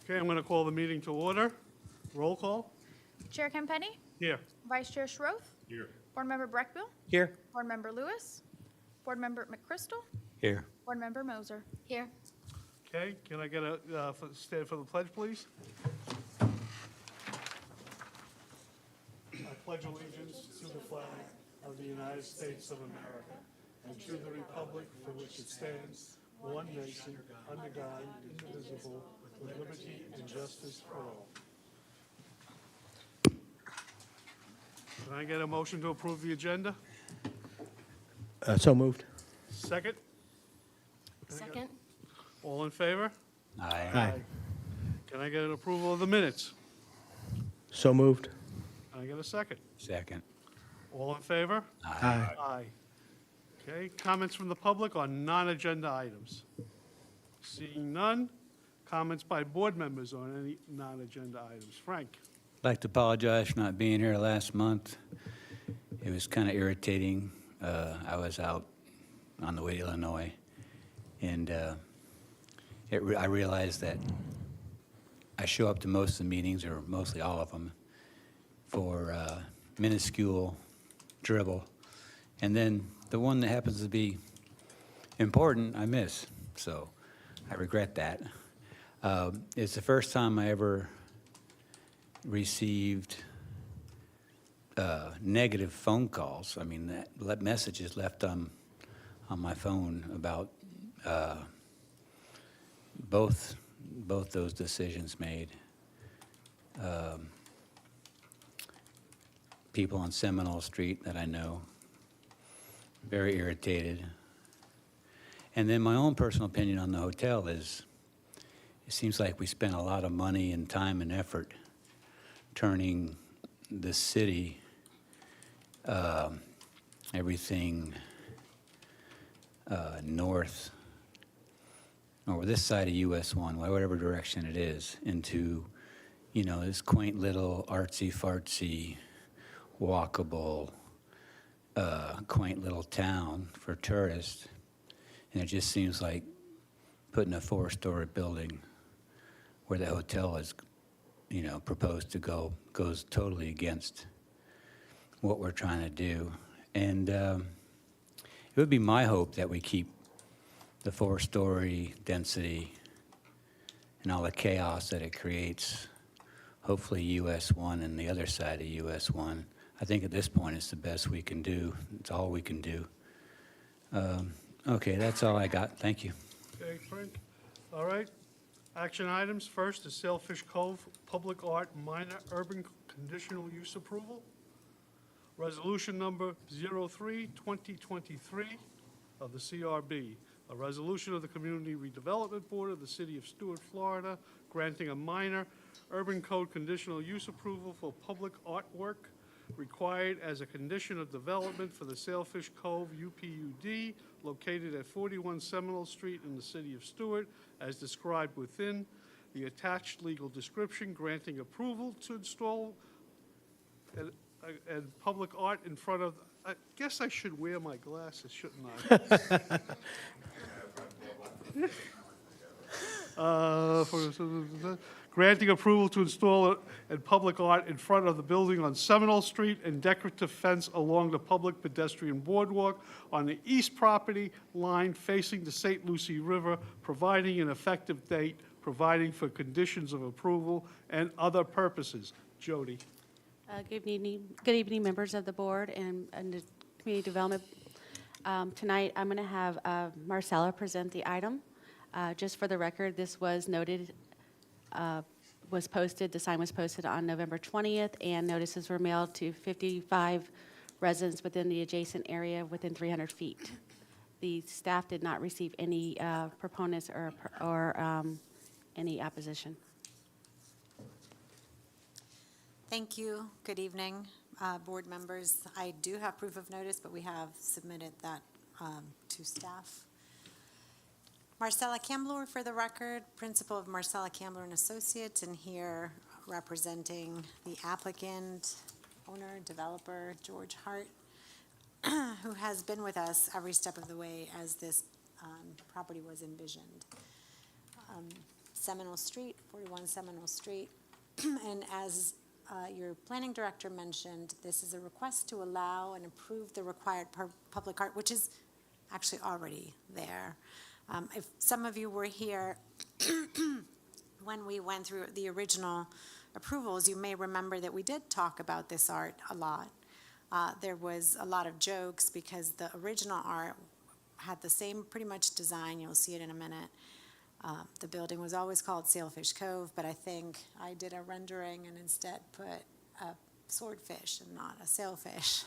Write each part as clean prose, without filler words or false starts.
Okay, I'm going to call the meeting to order. Roll call. Chair Campenny, Here. Vice Chair Schroth, Here. Board Member Breckbill, Here. Board Member Lewis, Board Member McChrystal, Here. Board Member Moser. Here. Okay, can I get a stand for the pledge, please? I pledge allegiance to the flag of the United States of America and to the republic for which it stands, one nation, under God, indivisible, with liberty and justice for all. Can I get a motion to approve the agenda? So moved. Second? Second? All in favor? Aye. Can I get an approval of the minutes? So moved. Can I get a second? Second. All in favor? Aye. Aye. Okay, comments from the public on non-agenda items? Seeing none, comments by board members on any non-agenda items? Frank? I'd like to apologize for not being here last month. It was kind of irritating. I was out on the way to Illinois, and I realized that I show up to most of the meetings, or mostly all of them, for minuscule dribble. And then the one that happens to be important, I miss. So I regret that. It's the first time I ever received negative phone calls. I mean, messages left on my phone about both those decisions made. People on Seminole Street that I know, very irritated. And then my own personal opinion on the hotel is, it seems like we spent a lot of money and time and effort turning the city, everything north, or this side of US 1, whatever direction it is, into, this quaint little artsy-fartsy, walkable, quaint little town for tourists. And it just seems like putting a 4-story building where the hotel is, proposed to go, goes totally against what we're trying to do. And it would be my hope that we keep the 4-story density and all the chaos that it creates, hopefully US 1 and the other side of US 1. I think at this point it's the best we can do. It's all we can do. Okay, that's all I got. Thank you. Okay, Frank? All right. Action items. First is Sailfish Cove Public Art Minor Urban Conditional Use Approval. Resolution number 03-2023 of the CRB. A resolution of the Community Redevelopment Board of the City of Stuart, Florida, granting a minor urban code conditional use approval for public artwork required as a condition of development for the Sailfish Cove UPUD located at 41 Seminole Street in the City of Stuart, as described within the attached legal description, granting approval to install and public art in front of, I guess I should wear my glasses, shouldn't I? Granting approval to install and public art in front of the building on Seminole Street and decorative fence along the public pedestrian boardwalk on the east property line facing the St. Lucie River, providing an effective date, providing for conditions of approval and other purposes. Jody. Good evening, members of the board and the community development. Tonight, I'm going to have Marcella present the item. Just for the record, this was noted, was posted, the sign was posted on November 20th, and notices were mailed to 55 residents within the adjacent area within 300 feet. The staff did not receive any proponents or any opposition. Thank you. Good evening, board members. I do have proof of notice, but we have submitted that to staff. Marcella Cambler, for the record, principal of Marcella Cambler and Associates, and here representing the applicant, owner, developer, George Hart, who has been with us every step of the way as this property was envisioned. Seminole Street, 41 Seminole Street. And as your planning director mentioned, this is a request to allow and approve the required public art, which is actually already there. If some of you were here when we went through the original approvals, you may remember that we did talk about this art a lot. There was a lot of jokes because the original art had the same pretty much design. You'll see it in a minute. The building was always called Sailfish Cove, but I think I did a rendering and instead put a swordfish and not a sailfish.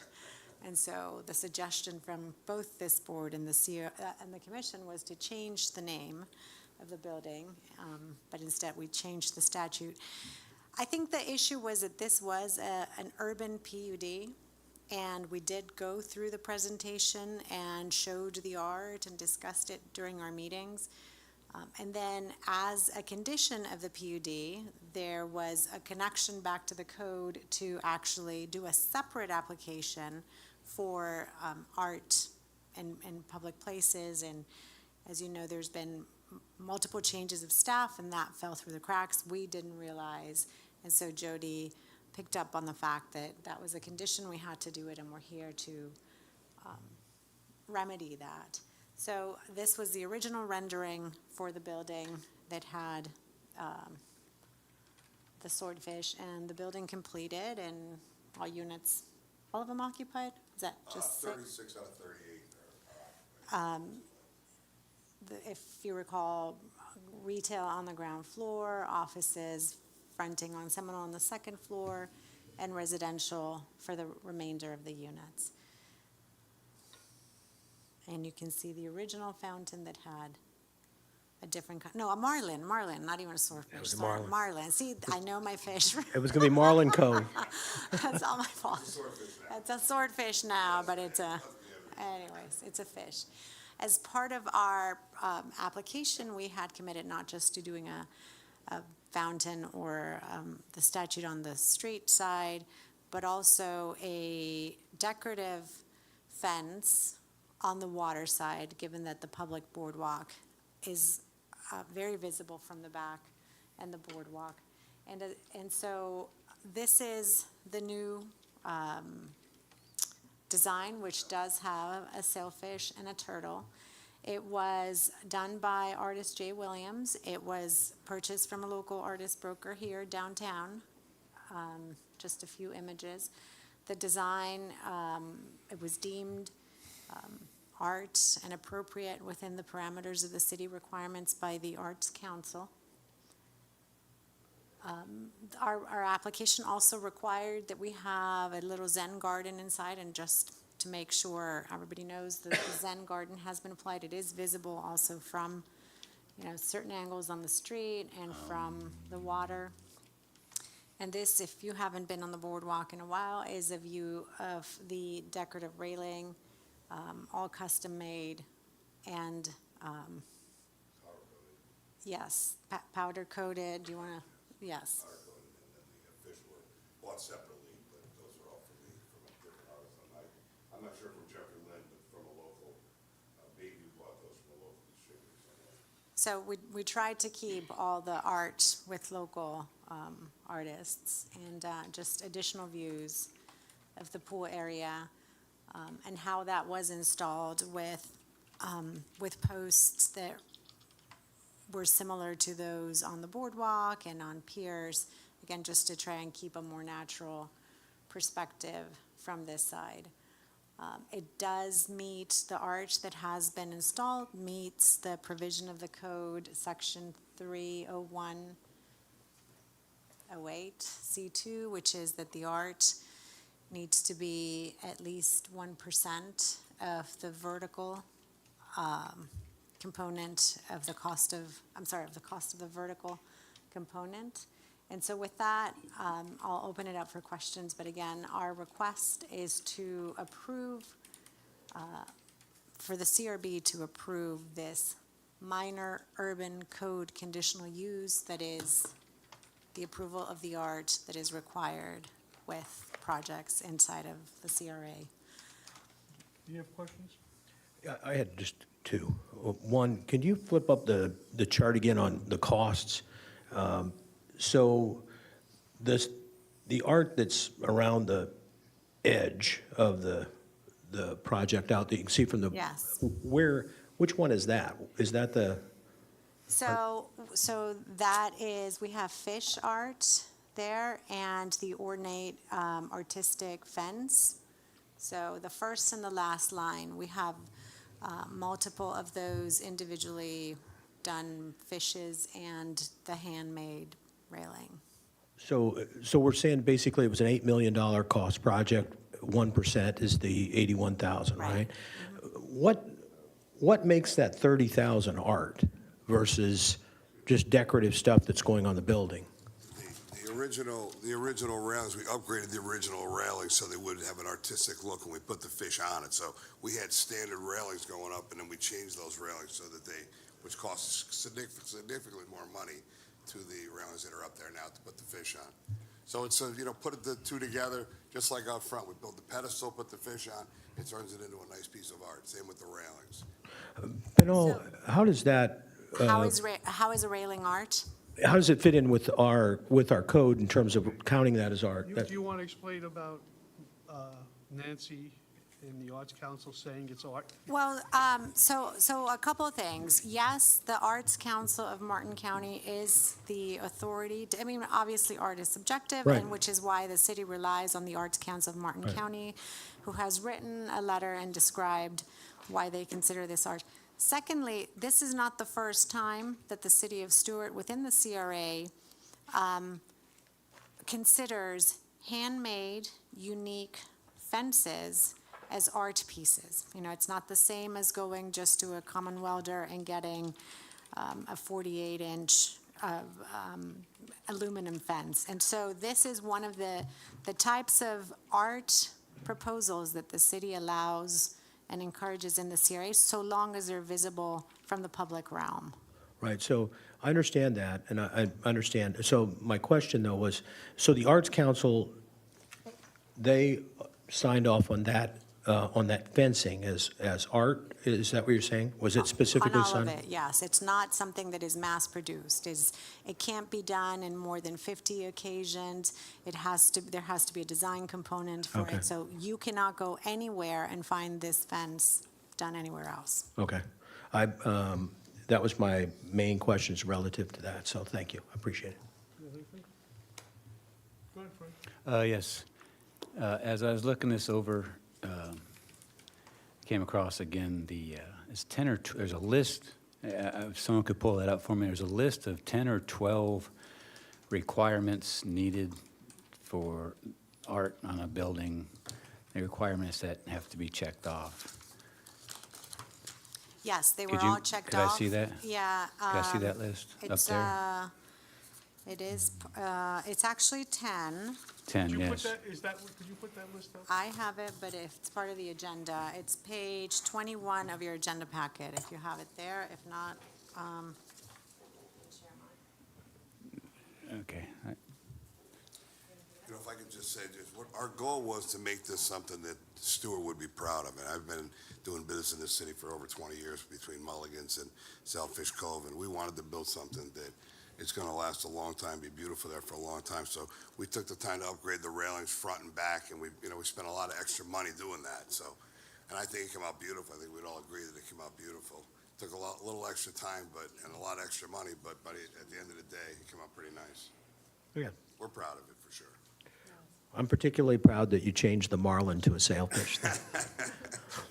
And so the suggestion from both this board and the commission was to change the name of the building, but instead we changed the statute. I think the issue was that this was an urban PUD, and we did go through the presentation and showed the art and discussed it during our meetings. And then as a condition of the PUD, there was a connection back to the code to actually do a separate application for art in public places. And as you know, there's been multiple changes of staff, and that fell through the cracks. We didn't realize. And so Jody picked up on the fact that that was a condition, we had to do it, and we're here to remedy that. So this was the original rendering for the building that had the swordfish, and the building completed, and all units, all of them occupied? Is that just 36 out of 38 if you recall, retail on the ground floor, offices fronting on Seminole on the second floor, and residential for the remainder of the units. And you can see the original fountain that had a different, a marlin, not even a swordfish. was a sorry, marlin. Marlin. See, I know my fish. It was going to be Marlin Cove. That's all my fault. It's a swordfish now, but it's anyways, it's a fish. As part of our application, we had committed not just to doing a fountain or the statute on the street side, but also a decorative fence on the water side, given that the public boardwalk is very visible from the back and the boardwalk. And so this is the new design, which does have a sailfish and a turtle. It was done by artist Jay Williams. It was purchased from a local artist broker here downtown. Just a few images. The design, it was deemed art and appropriate within the parameters of the city requirements by the Arts Council. Our application also required that we have a little Zen garden inside, and just to make sure everybody knows that the Zen garden has been applied. It is visible also from, certain angles on the street and from the water. And this, if you haven't been on the boardwalk in a while, is a view of the decorative railing, all custom made, and yes, powder coated. Do you want to? Yes. and then the fish were bought separately, but those are all from a different artist. I'm not sure from Jeffrey Lynn, but from a local, maybe you bought those from a local distributor somewhere. So we tried to keep all the art with local artists, and just additional views of the pool area, and how that was installed with posts that were similar to those on the boardwalk and on piers, again, just to try and keep a more natural perspective from this side. It does meet, the arch that has been installed meets the provision of the code, section 30108C2, which is that the art needs to be at least 1% of the vertical component of the cost of the vertical component. And so with that, I'll open it up for questions, but again, our request is to approve, for the CRB to approve this minor urban code conditional use, that is the approval of the art that is required with projects inside of the CRA. Do you have questions? Yeah, I had just two. One, can you flip up the the chart again on the costs. So the art that's around the edge of the project out that you can see from the. Yes. Which one is that? Is that the, So that is, we have fish art there and the ornate artistic fence. So the first and the last line, we have multiple of those individually done fishes and the handmade railing. so we're saying basically it was an $8 million cost project, 1% is the 81,000, Right. right? What makes that 30,000 art versus just decorative stuff that's going on the building? The original railings, we upgraded the original railings so they would have an artistic look, and we put the fish on it. So we had standard railings going up, and then we changed those railings so that which costs significantly more money to the railings that are up there now to put the fish on. So it's, put the two together, just like out front. We build the pedestal, put the fish on, it turns it into a nice piece of art. Same with the railings. Pinot, how does that, How is a railing art? how does it fit in with our code in terms of counting that as art? Do you want to explain about Nancy in the Arts Council saying it's art? Well, so a couple of things. Yes, the Arts Council of Martin County is the authority. Obviously, art is subjective, Right. and which is why the city relies on the Arts Council of Martin Right. County, who has written a letter and described why they consider this art. Secondly, this is not the first time that the city of Stuart, within the CRA, considers handmade, unique fences as art pieces. It's not the same as going just to a common welder and getting a 48-inch aluminum fence. And so this is one of the types of art proposals that the city allows and encourages in the CRA, so long as they're visible from the public realm. Right, so I understand that, and I understand. So my question, though, was, so the Arts Council, they signed off on that fencing as art? Is that what you're saying? Was it specifically On all signed? of it, yes. It's not something that is mass-produced. It can't be done in more than 50 occasions. There has to be a design component for Okay. it. So you cannot go anywhere and find this fence done anywhere else. Okay. That was my main questions relative to that, so thank you, I appreciate it. You have anything? Go ahead, Frank. Yes. As I was looking this over, came across again it's 10 or there's a list. If someone could pull that up for me, there's a list of 10 or 12 requirements needed for art on a building. The requirements that have to be checked off. Yes, they were Could you- all checked could I off. see that? Yeah. Could I see that list up It's, there? it is, it's actually 10. 10, Could you put yes. could you put that list up? I have it, but if it's part of the agenda, it's page 21 of your agenda packet, if you have it there. If not, Okay. If I could just say, our goal was to make this something that Stewart would be proud of. And I've been doing business in this city for over 20 years between Mulligan's and Sailfish Cove, and we wanted to build something that it's going to last a long time, be beautiful there for a long time. So we took the time to upgrade the railings front and back, and we spent a lot of extra money doing that. So, and I think it came out beautiful. I think we'd all agree that it came out beautiful. Took a little extra time, and a lot of extra money, but at the end of the day, it came out pretty nice. Yeah. We're proud of it for sure. I'm particularly proud that you changed the marlin to a sailfish.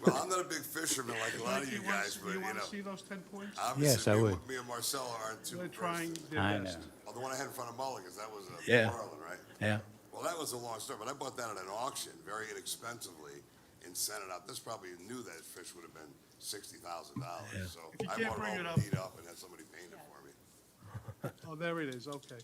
Well, I'm not a big fisherman like a lot of you Frank, guys, but you want to see those 10 points? Yes, I would. Me and Marcella aren't too They're impressed. trying their I best. know. Oh, the one I had in front of Mulligan's, that was a Yeah. marlin, right? Yeah, Well, that was a long story, but I bought that at an auction very inexpensively and sent it out. This probably knew that fish would have been $60,000. Yeah. So If you I can't bought bring it it all up- beat up and had somebody paint it for me. Oh, there it is, okay.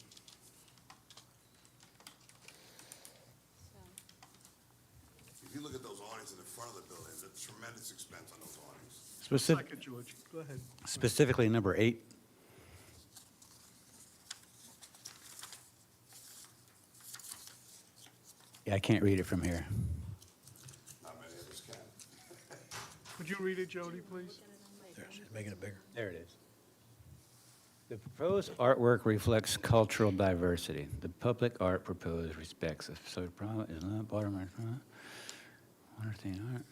If you look at those awnings in the front of the building, there's a tremendous expense on those awnings. Second, George, go ahead. Specifically, number 8. Yeah, I can't read it from here. Not many of us can. Could you read it, Jody, please? there, she's making it bigger. There it is. The proposed artwork reflects cultural diversity. The public art proposed respects. So the problem is not bottom right. Understand art.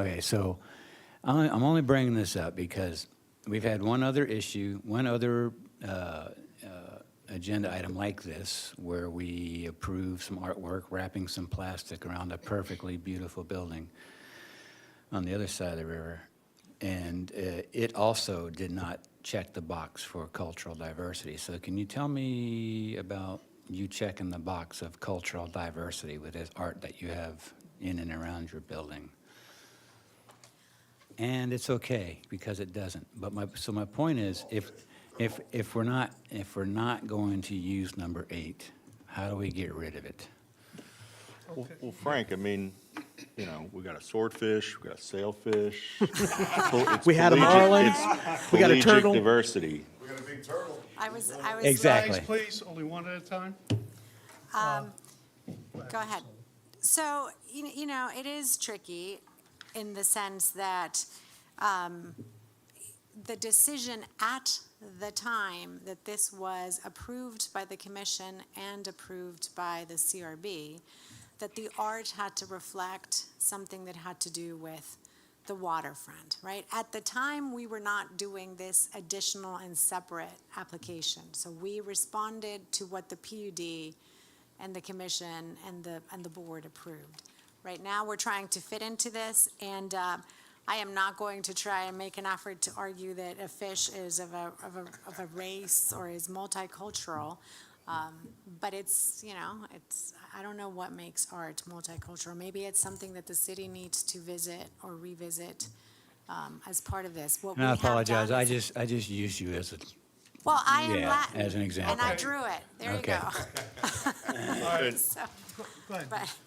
Okay, so I'm only bringing this up because we've had one other issue, one other agenda item like this, where we approved some artwork, wrapping some plastic around a perfectly beautiful building on the other side of the river. And it also did not check the box for cultural diversity. So can you tell me about you checking the box of cultural diversity with this art that you have in and around your building? And it's okay because it doesn't. But my point is, if we're not going to use number 8, how do we get rid of it? Well, Frank, I mean, you know, we got a swordfish, we got a sailfish. It's We had a collegiate- marlin, it's we got a collegiate turtle. Diversity. We got a big turtle. I was. Exactly. Thanks, please, only one at a time. Go ahead. So, you know, it is tricky in the sense that the decision at the time that this was approved by the commission and approved by the CRB, that the art had to reflect something that had to do with the waterfront, right? At the time, we were not doing this additional and separate application. So we responded to what the PUD and the commission and the board approved. Right now, we're trying to fit into this, and I am not going to try and make an effort to argue that a fish is of a race or is multicultural. But it's, you know, I don't know what makes art multicultural. Maybe it's something that the city needs to visit or revisit as part of this. What And we I have apologize. done I is- just used you as a. Well, I am Yeah, Latin. as an example. And I drew it. There you Okay. go. So, Go ahead. but,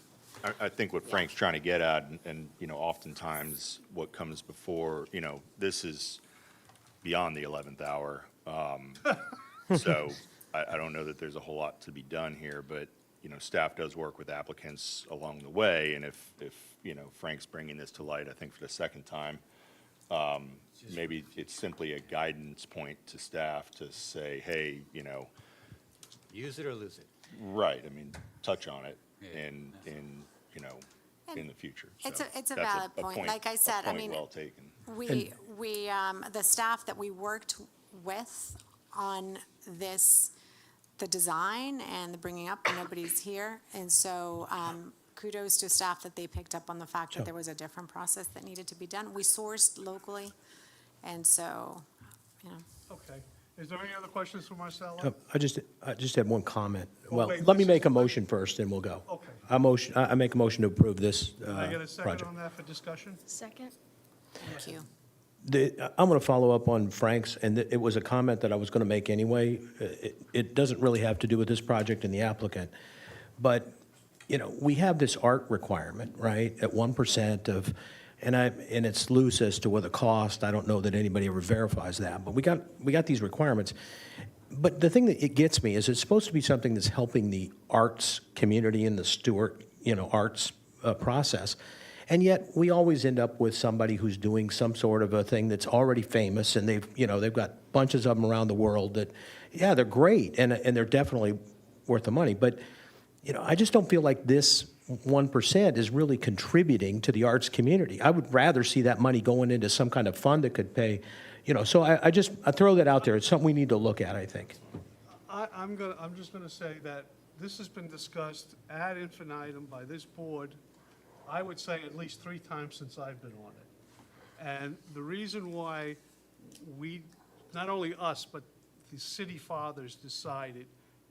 I think what Frank's trying to get at, and, you know, oftentimes what comes before, you know, this is beyond the 11th hour. So I don't know that there's a whole lot to be done here, but, you know, staff does work with applicants along the way. And if, you know, Frank's bringing this to light, I think for the second time, maybe it's simply a guidance point to staff to say, hey, you know, Use it or lose it. right, I mean, touch on it Yeah. in, you know, in the future. It's So a that's valid point. Like I said, I mean, A point well taken. we, the staff that we worked with on this, the design and the bringing up, nobody's here. And so kudos to staff that they picked up on the fact that there was a different process that needed to be done. We sourced locally, and so, you know. Okay. Is there any other questions for Marcella? I just had one comment. Well, wait, let me this make a is- motion first, and we'll go. Okay. I make a motion to approve this Can I get a second project. on that for discussion? Second. Thank you. I'm going to follow up on Frank's, and it was a comment that I was going to make anyway. It doesn't really have to do with this project and the applicant. But, you know, we have this art requirement, right, at 1% of, and it's loose as to what the cost. I don't know that anybody ever verifies that, but we got these requirements. But the thing that it gets me is it's supposed to be something that's helping the arts community and the Stewart, you know, arts process. And yet, we always end up with somebody who's doing some sort of a thing that's already famous, and they've got bunches of them around the world that, yeah, they're great, and they're definitely worth the money. But, you know, I just don't feel like this 1% is really contributing to the arts community. I would rather see that money going into some kind of fund that could pay, you know, so I throw that out there. It's something we need to look at, I think. I'm just gonna say that this has been discussed ad infinitum by this board, I would say at least 3 times since I've been on it. And the reason why we, not only us, but the city fathers decided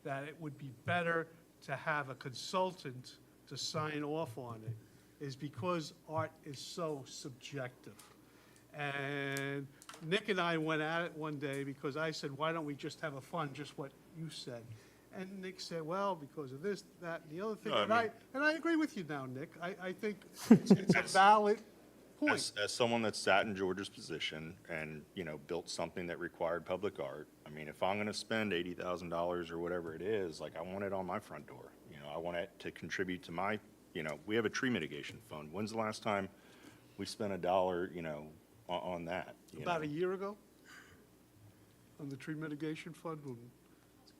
that it would be better to have a consultant to sign off on it is because art is so subjective. And Nick and I went at it one day because I said, why don't we just have a fund, just what you said? And Nick said, well, because of this, that, and the other thing. No, And I agree with you now, Nick. I think it's a valid point. As someone that sat in George's position and, you know, built something that required public art, I mean, if I'm going to spend $80,000 or whatever it is, like, I want it on my front door. You know, I want it to contribute to my, you know, we have a tree mitigation fund. When's the last time we spent $1, you know, on that? You About know? a year ago? on the tree mitigation fund when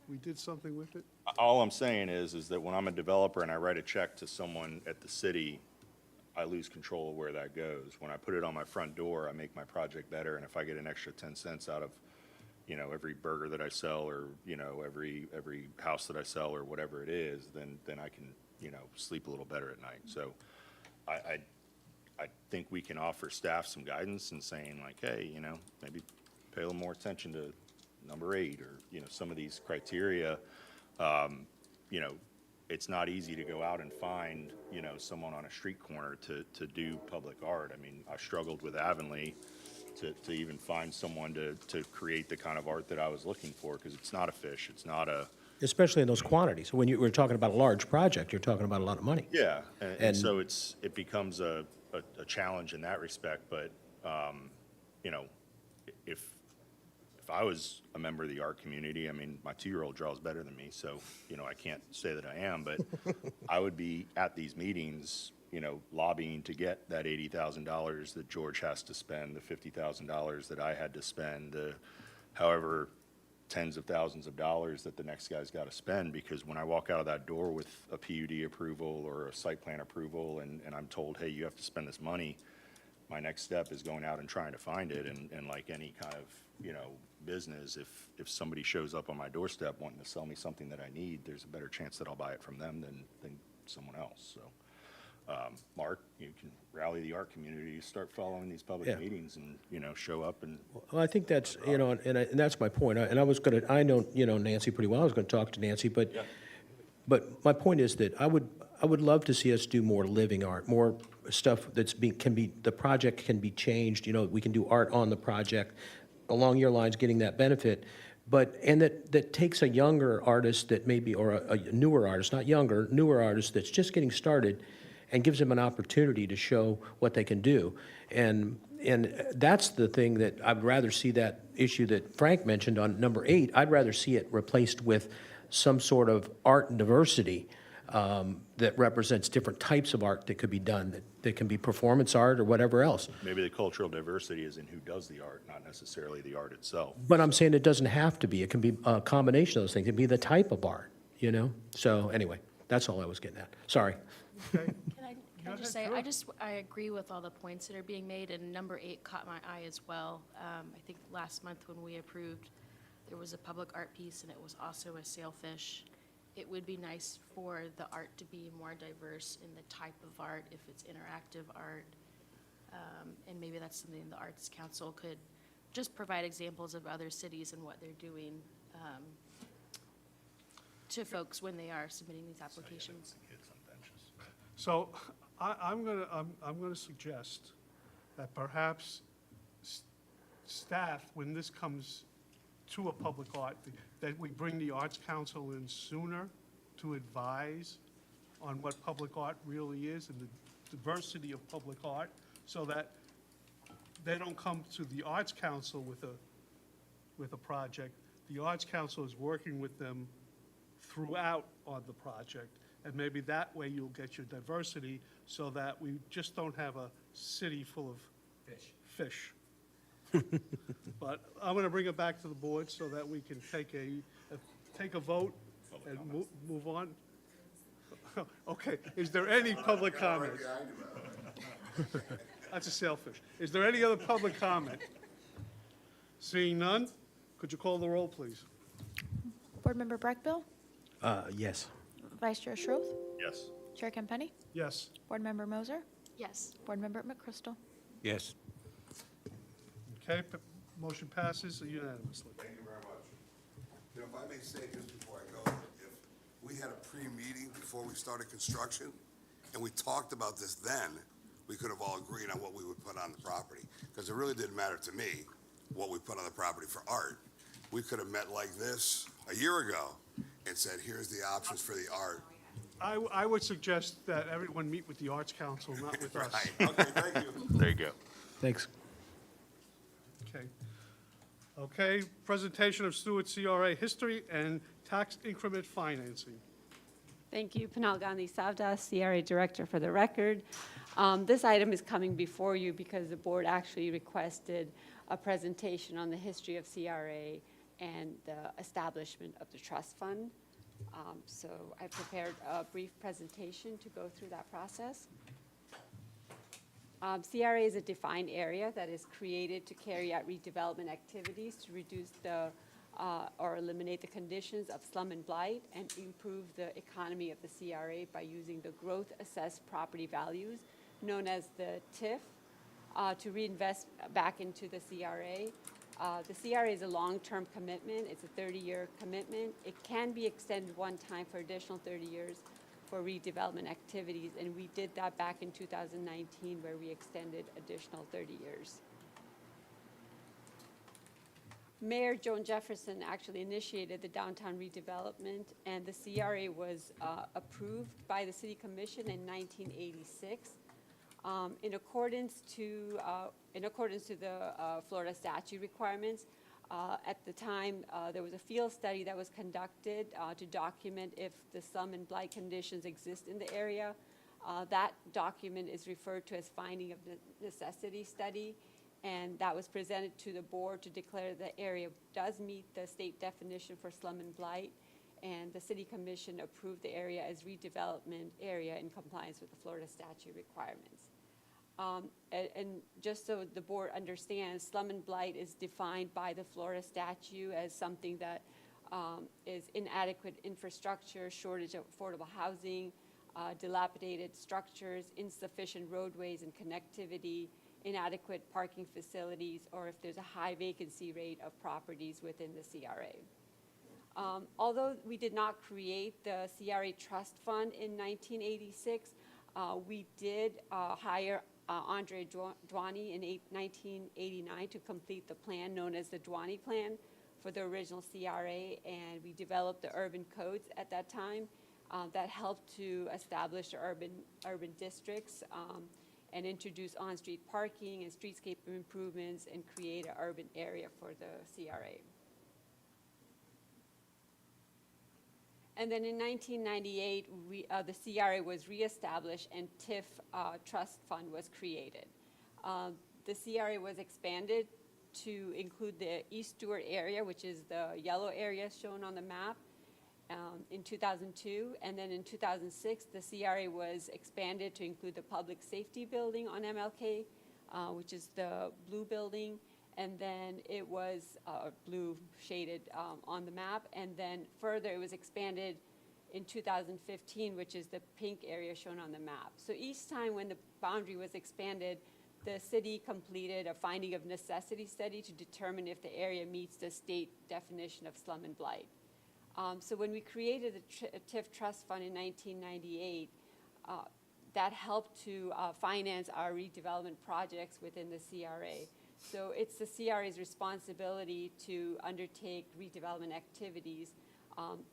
we did something with it? All I'm saying is that when I'm a developer and I write a check to someone at the city, I lose control of where that goes. When I put it on my front door, I make my project better, and if I get an extra 10 cents out of, every burger that I sell, or, every house that I sell, or whatever it is, then I can, sleep a little better at night. So I think we can offer staff some guidance in saying like, hey, maybe pay a little more attention to number 8, or, some of these criteria. It's not easy to go out and find, someone on a street corner to do public art. I mean, I struggled with Avonlea to even find someone to create the kind of art that I was looking for, because it's not a fish, it's not a, Especially in those quantities. When we're talking about a large project, you're talking about a lot of money. yeah. And And- so it becomes a challenge in that respect, but, if I was a member of the art community, I mean, my 2-year-old draws better than me, so, I can't say that I am, but I would be at these meetings, lobbying to get that $80,000 that George has to spend, the $50,000 that I had to spend, the however tens of thousands of dollars that the next guy's got to spend, because when I walk out of that door with a PUD approval or a site plan approval, and I'm told, hey, you have to spend this money, my next step is going out and trying to find it, and like any kind of, business, if somebody shows up on my doorstep wanting to sell me something that I need, there's a better chance that I'll buy it from them than someone else, so. Mark, you can rally the art community, start following these public Yeah. meetings and, show up and, Well, I think that's, and that's my point. And I know, Nancy pretty well. I was gonna talk to Nancy, but my point is that I would love to see us do more living art, more stuff the project can be changed, we can do art on the project, along your lines, getting that benefit. And that takes a younger artist that maybe, or a newer artist, not younger, newer artist that's just getting started, and gives them an opportunity to show what they can do. And that's the thing that I'd rather see, that issue that Frank mentioned on number 8, I'd rather see it replaced with some sort of art and diversity that represents different types of art that could be done, that can be performance art or whatever else. maybe the cultural diversity is in who does the art, not necessarily the art itself. But I'm saying it doesn't have to be. It can be a combination of those things. It can be the type of art, So anyway, that's all I was getting at. Sorry. Okay, Can I Go just ahead, say, sure. I agree with all the points that are being made, and number 8 caught my eye as well. I think last month when we approved, there was a public art piece, and it was also a sailfish. It would be nice for the art to be more diverse in the type of art, if it's interactive art. And maybe that's something the Arts Council could just provide examples of other cities and what they're doing to folks when they are submitting these applications. so I'm gonna suggest that perhaps staff, when this comes to a public art, that we bring the Arts Council in sooner to advise on what public art really is and the diversity of public art, so that they don't come to the Arts Council with a project. The Arts Council is working with them throughout on the project, and maybe that way you'll get your diversity, so that we just don't have a city full of fish. But I'm going to bring it back to the board so that we can take a vote and move on. Okay, is there any public comment? That's a sailfish. Is there any other public comment? Seeing none, could you call the roll, please? Board Member Breckbill, Yes. Vice Chair Schroth, Yes. Chair Campenny, Yes. Board Member Moser, Yes. Board Member McChrystal. Yes. Okay, motion passes unanimously. Thank you very much. If I may say just before I go, if we had a pre-meeting before we started construction, and we talked about this then, we could have all agreed on what we would put on the property. Because it really didn't matter to me what we put on the property for art. We could have met like this a year ago and said, here's the options for the art. I would suggest that everyone meet with the Arts Council, not with us. Right, okay, thank you. There you go. Thanks. Okay. Okay, presentation of Stewart CRA history and tax increment financing. Thank you, Pinal Gandhi Savdas, CRA Director for the record. This item is coming before you because the board actually requested a presentation on the history of CRA and the establishment of the trust fund. So I prepared a brief presentation to go through that process. CRA is a defined area that is created to carry out redevelopment activities to reduce the or eliminate the conditions of slum and blight and improve the economy of the CRA by using the growth assessed property values, known as the TIF, to reinvest back into the CRA. The CRA is a long-term commitment. It's a 30-year commitment. It can be extended one time for additional 30 years for redevelopment activities, and we did that back in 2019 where we extended additional 30 years. Mayor Joan Jefferson actually initiated the downtown redevelopment, and the CRA was approved by the City Commission in 1986 in accordance to the Florida statute requirements. At the time, there was a field study that was conducted to document if the slum and blight conditions exist in the area. That document is referred to as finding of necessity study, and that was presented to the board to declare the area does meet the state definition for slum and blight, and the City Commission approved the area as redevelopment area in compliance with the Florida statute requirements. And just so the board understands, slum and blight is defined by the Florida statute as something that is inadequate infrastructure, shortage of affordable housing, dilapidated structures, insufficient roadways and connectivity, inadequate parking facilities, or if there's a high vacancy rate of properties within the CRA. Although we did not create the CRA Trust Fund in 1986, we did hire Andre Dwani in 1989 to complete the plan known as the Dwani Plan for the original CRA, and we developed the urban codes at that time that helped to establish the urban districts and introduce on-street parking and streetscape improvements and create an urban area for the CRA. And then in 1998, the CRA was reestablished and TIF Trust Fund was created. The CRA was expanded to include the East Stewart area, which is the yellow area shown on the map, in 2002. And then in 2006, the CRA was expanded to include the Public Safety Building on MLK, which is the blue building. And then it was blue shaded on the map. And then further, it was expanded in 2015, which is the pink area shown on the map. So each time when the boundary was expanded, the city completed a finding of necessity study to determine if the area meets the state definition of slum and blight. So when we created the TIF Trust Fund in 1998, that helped to finance our redevelopment projects within the CRA. So it's the CRA's responsibility to undertake redevelopment activities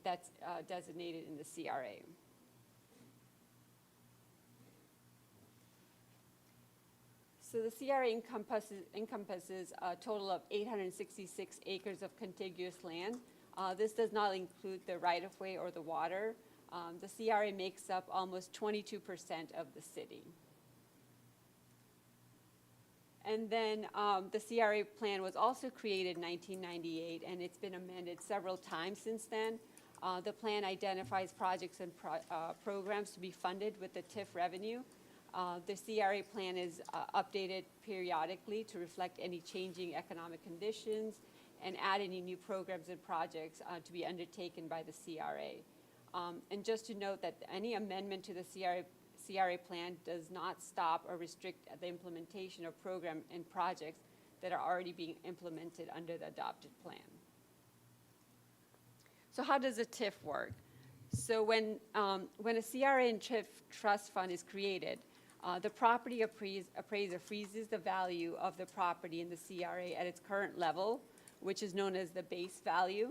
that's designated in the CRA. So the CRA encompasses a total of 866 acres of contiguous land. This does not include the right-of-way or the water. The CRA makes up almost 22% of the city. And then the CRA plan was also created in 1998, and it's been amended several times since then. The plan identifies projects and programs to be funded with the TIF revenue. The CRA plan is updated periodically to reflect any changing economic conditions and add any new programs and projects to be undertaken by the CRA. And just to note that any amendment to the CRA plan does not stop or restrict the implementation of program and projects that are already being implemented under the adopted plan. So how does a TIF work? So when a CRA and TIF trust fund is created, the property appraiser freezes the value of the property in the CRA at its current level, which is known as the base value.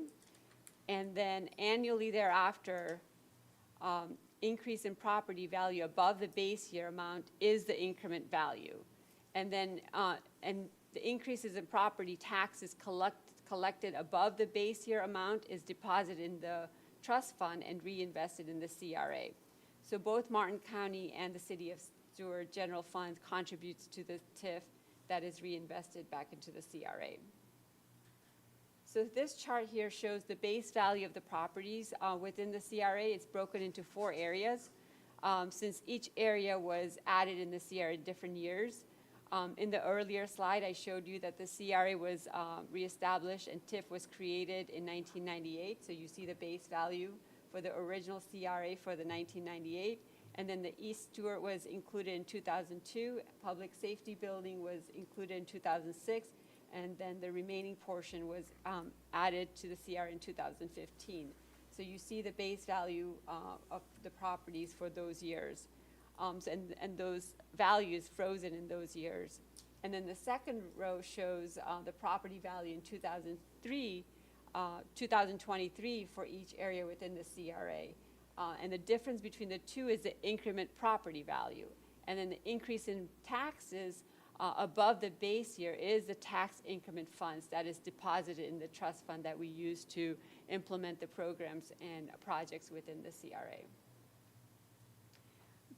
And then annually thereafter, increase in property value above the base year amount is the increment value. And then and the increases in property taxes collected above the base year amount is deposited in the trust fund and reinvested in the CRA. So both Martin County and the City of Stewart general funds contributes to the TIF that is reinvested back into the CRA. So this chart here shows the base value of the properties within the CRA. It's broken into 4 areas, since each area was added in the CRA in different years. In the earlier slide, I showed you that the CRA was reestablished and TIF was created in 1998. So you see the base value for the original CRA for the 1998. And then the East Stewart was included in 2002. Public Safety Building was included in 2006. And then the remaining portion was added to the CRA in 2015. So you see the base value of the properties for those years. And those values frozen in those years. And then the second row shows the property value in 2023 for each area within the CRA. And the difference between the two is the increment property value. And then the increase in taxes above the base year is the tax increment funds that is deposited in the trust fund that we use to implement the programs and projects within the CRA.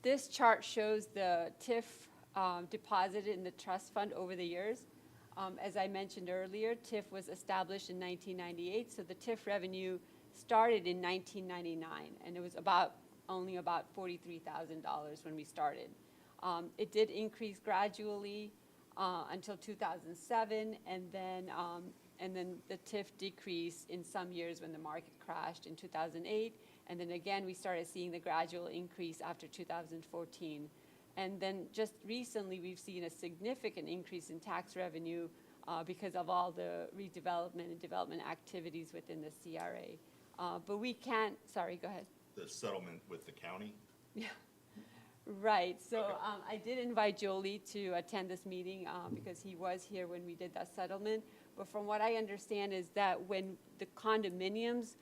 This chart shows the TIF deposited in the trust fund over the years. As I mentioned earlier, TIF was established in 1998, so the TIF revenue started in 1999, and it was only about $43,000 when we started. It did increase gradually until 2007, and then the TIF decreased in some years when the market crashed in 2008. And then again, we started seeing the gradual increase after 2014. And then just recently, we've seen a significant increase in tax revenue because of all the redevelopment and development activities within the CRA. But we can't, sorry, go ahead. The settlement with the county? Yeah, right. So I did invite Jolie to attend this meeting because he was here when we did that settlement. But from what I understand is that when the condominiums,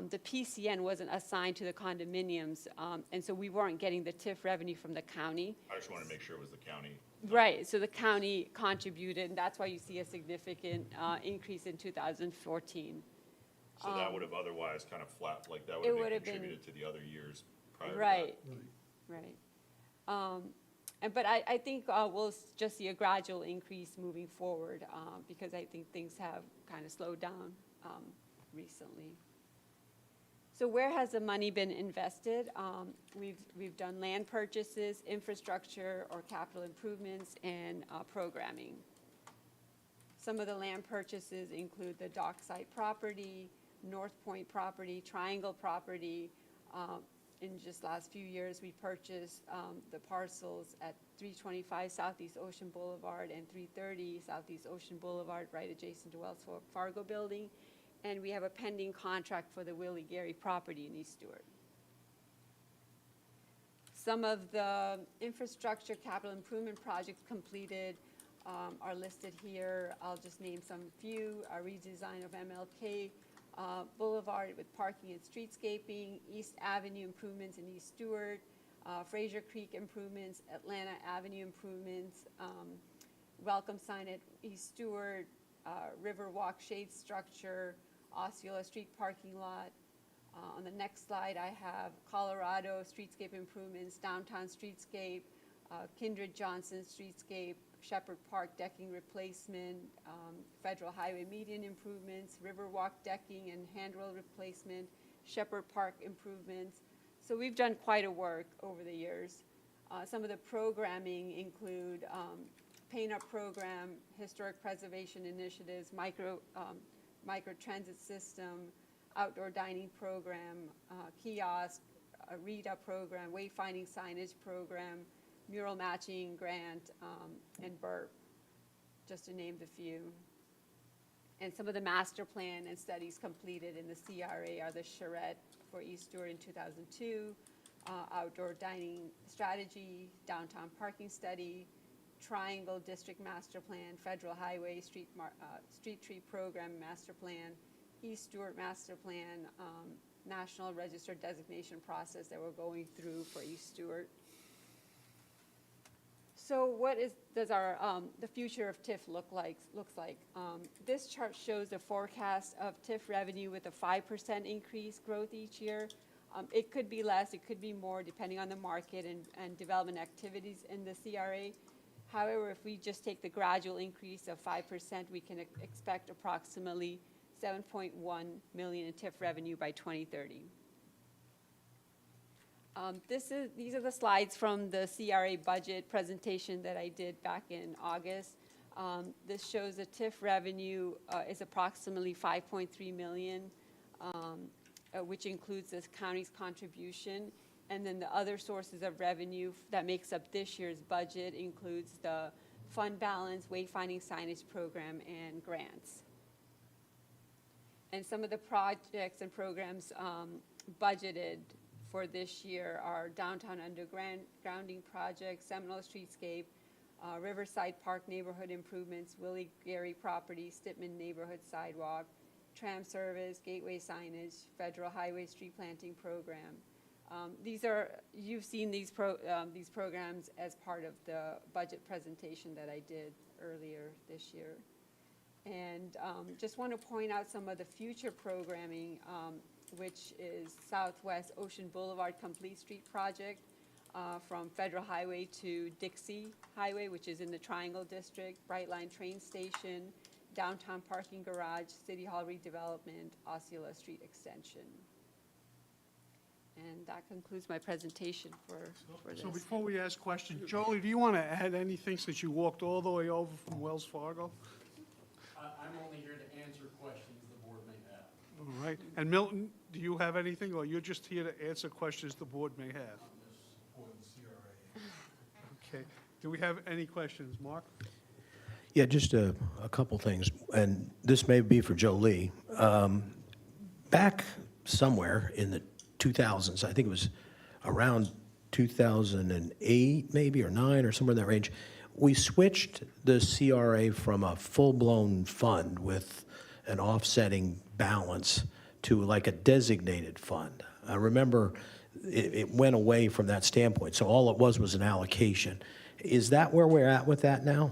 the PCN wasn't assigned to the condominiums, and so we weren't getting the TIF revenue from the county. I just want to make sure it was the county. Right, so the county contributed, and that's why you see a significant increase in 2014. So that would have otherwise kind of flat, like that It would would have have been been- contributed to the other years prior to that. Right, right. But I think we'll just see a gradual increase moving forward because I think things have kind of slowed down recently. So where has the money been invested? We've done land purchases, infrastructure or capital improvements, and programming. Some of the land purchases include the Dockside property, North Point property, Triangle property. In just last few years, we purchased the parcels at 325 Southeast Ocean Boulevard and 330 Southeast Ocean Boulevard, right adjacent to Wells Fargo Building. And we have a pending contract for the Willie Gary property in East Stewart. Some of the infrastructure capital improvement projects completed are listed here. I'll just name some few. A redesign of MLK Boulevard with parking and streetscaping, East Avenue improvements in East Stewart, Fraser Creek improvements, Atlanta Avenue improvements, welcome sign at East Stewart, Riverwalk shade structure, Osceola Street parking lot. On the next slide, I have Colorado streetscape improvements, downtown streetscape, Kindred Johnson streetscape, Shepherd Park decking replacement, Federal Highway median improvements, Riverwalk decking and handrail replacement, Shepherd Park improvements. So we've done quite a work over the years. Some of the programming include Paint Up program, historic preservation initiatives, micro transit system, outdoor dining program, kiosk, a READ Up program, wayfinding signage program, mural matching grant, and BURP, just to name the few. And some of the master plan and studies completed in the CRA are the charrette for East Stewart in 2002, outdoor dining strategy, downtown parking study, Triangle District Master Plan, Federal Highway Street Tree Program Master Plan, East Stewart Master Plan, National Register designation process that we're going through for East Stewart. So what does our the future of TIF looks like? This chart shows the forecast of TIF revenue with a 5% increase growth each year. It could be less, it could be more, depending on the market and development activities in the CRA. However, if we just take the gradual increase of 5%, we can expect approximately $7.1 million in TIF revenue by 2030. These are the slides from the CRA budget presentation that I did back in August. This shows the TIF revenue is approximately $5.3 million, which includes this county's contribution. And then the other sources of revenue that makes up this year's budget includes the fund balance, wayfinding signage program, and grants. And some of the projects and programs budgeted for this year are downtown undergrounding projects, Seminole Streetscape, Riverside Park neighborhood improvements, Willie Gary property, Stitman neighborhood sidewalk, tram service, gateway signage, federal highway street planting program. You've seen these programs as part of the budget presentation that I did earlier this year. And just want to point out some of the future programming, which is Southwest Ocean Boulevard Complete Street Project from Federal Highway to Dixie Highway, which is in the Triangle District, Brightline Train Station, Downtown Parking Garage, City Hall redevelopment, Osceola Street Extension. And that concludes my presentation for this. So before we ask questions, Jolie, do you want to add anything since you walked all the way over from Wells Fargo? I'm only here to answer questions the board may have. All right. And Milton, do you have anything, or you're just here to answer questions the board may have? I'm just supporting the CRA. Okay. Do we have any questions? Mark? Yeah, just a couple things, and this may be for Jolie. Back somewhere in the 2000s, I think it was around 2008 maybe, or 9, or somewhere in that range, we switched the CRA from a full-blown fund with an offsetting balance to like a designated fund. I remember it went away from that standpoint, so all it was an allocation. Is that where we're at with that now?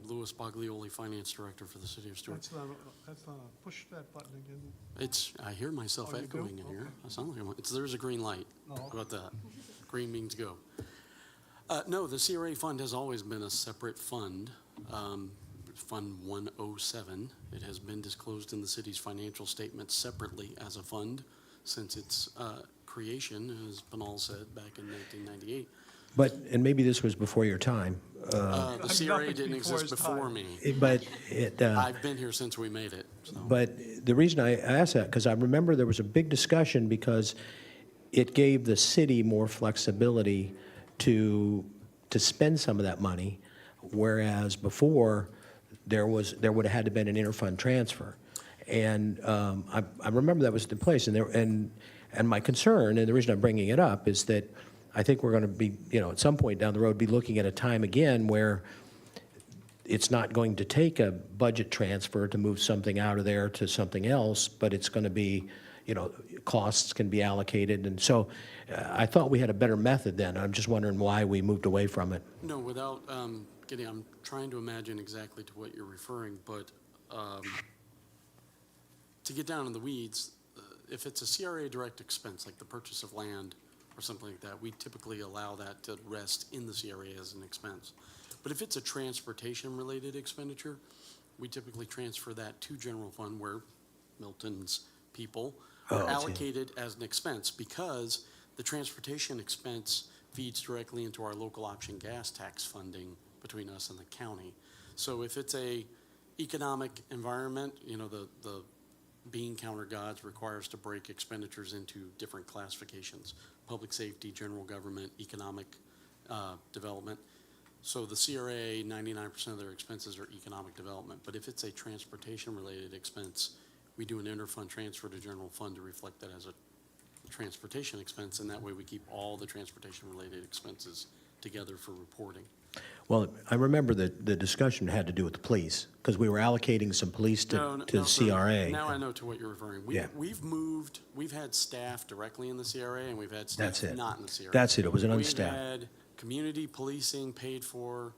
Louis Baglioli, Finance Director for the City of Stuart. That's not a, push that button again. I hear myself Oh, you do? echoing in here. Okay. I sound like there's a green light. Oh, How okay. about that? Green means go. No, the CRA fund has always been a separate fund, Fund 107. It has been disclosed in the city's financial statements separately as a fund since its creation, as Banal said, back in 1998. But, and maybe this was before your time, The Nothing's CRA didn't before exist his time. before me. but it, I've been here since we made it, so. but the reason I asked that, because I remember there was a big discussion because it gave the city more flexibility to spend some of that money, whereas before, there would have had to been an interfund transfer. And I remember that was the place, and my concern, and the reason I'm bringing it up, is that I think we're going to be, at some point down the road, be looking at a time again where it's not going to take a budget transfer to move something out of there to something else, but it's going to be, costs can be allocated. And so I thought we had a better method then. I'm just wondering why we moved away from it. No, without I'm trying to imagine exactly to what you're referring, but to get down in the weeds, if it's a CRA direct expense, like the purchase of land or something like that, we typically allow that to rest in the CRA as an expense. But if it's a transportation-related expenditure, we typically transfer that to general fund where Milton's people are I see. allocated as an expense, because the transportation expense feeds directly into our local option gas tax funding between us and the county. So if it's a economic environment, the bean counter gods require us to break expenditures into different classifications: public safety, general government, economic development. So the CRA, 99% of their expenses are economic development. But if it's a transportation-related expense, we do an interfund transfer to general fund to reflect that as a transportation expense, and that way we keep all the transportation-related expenses together for reporting. Well, I remember that the discussion had to do with the police, because we were allocating some police to the CRA. Now I know to what you're referring. Yeah. We've had staff directly in the CRA, and we've had That's staff it. not in the CRA. That's it, it was an We've unstaffed. had community policing paid for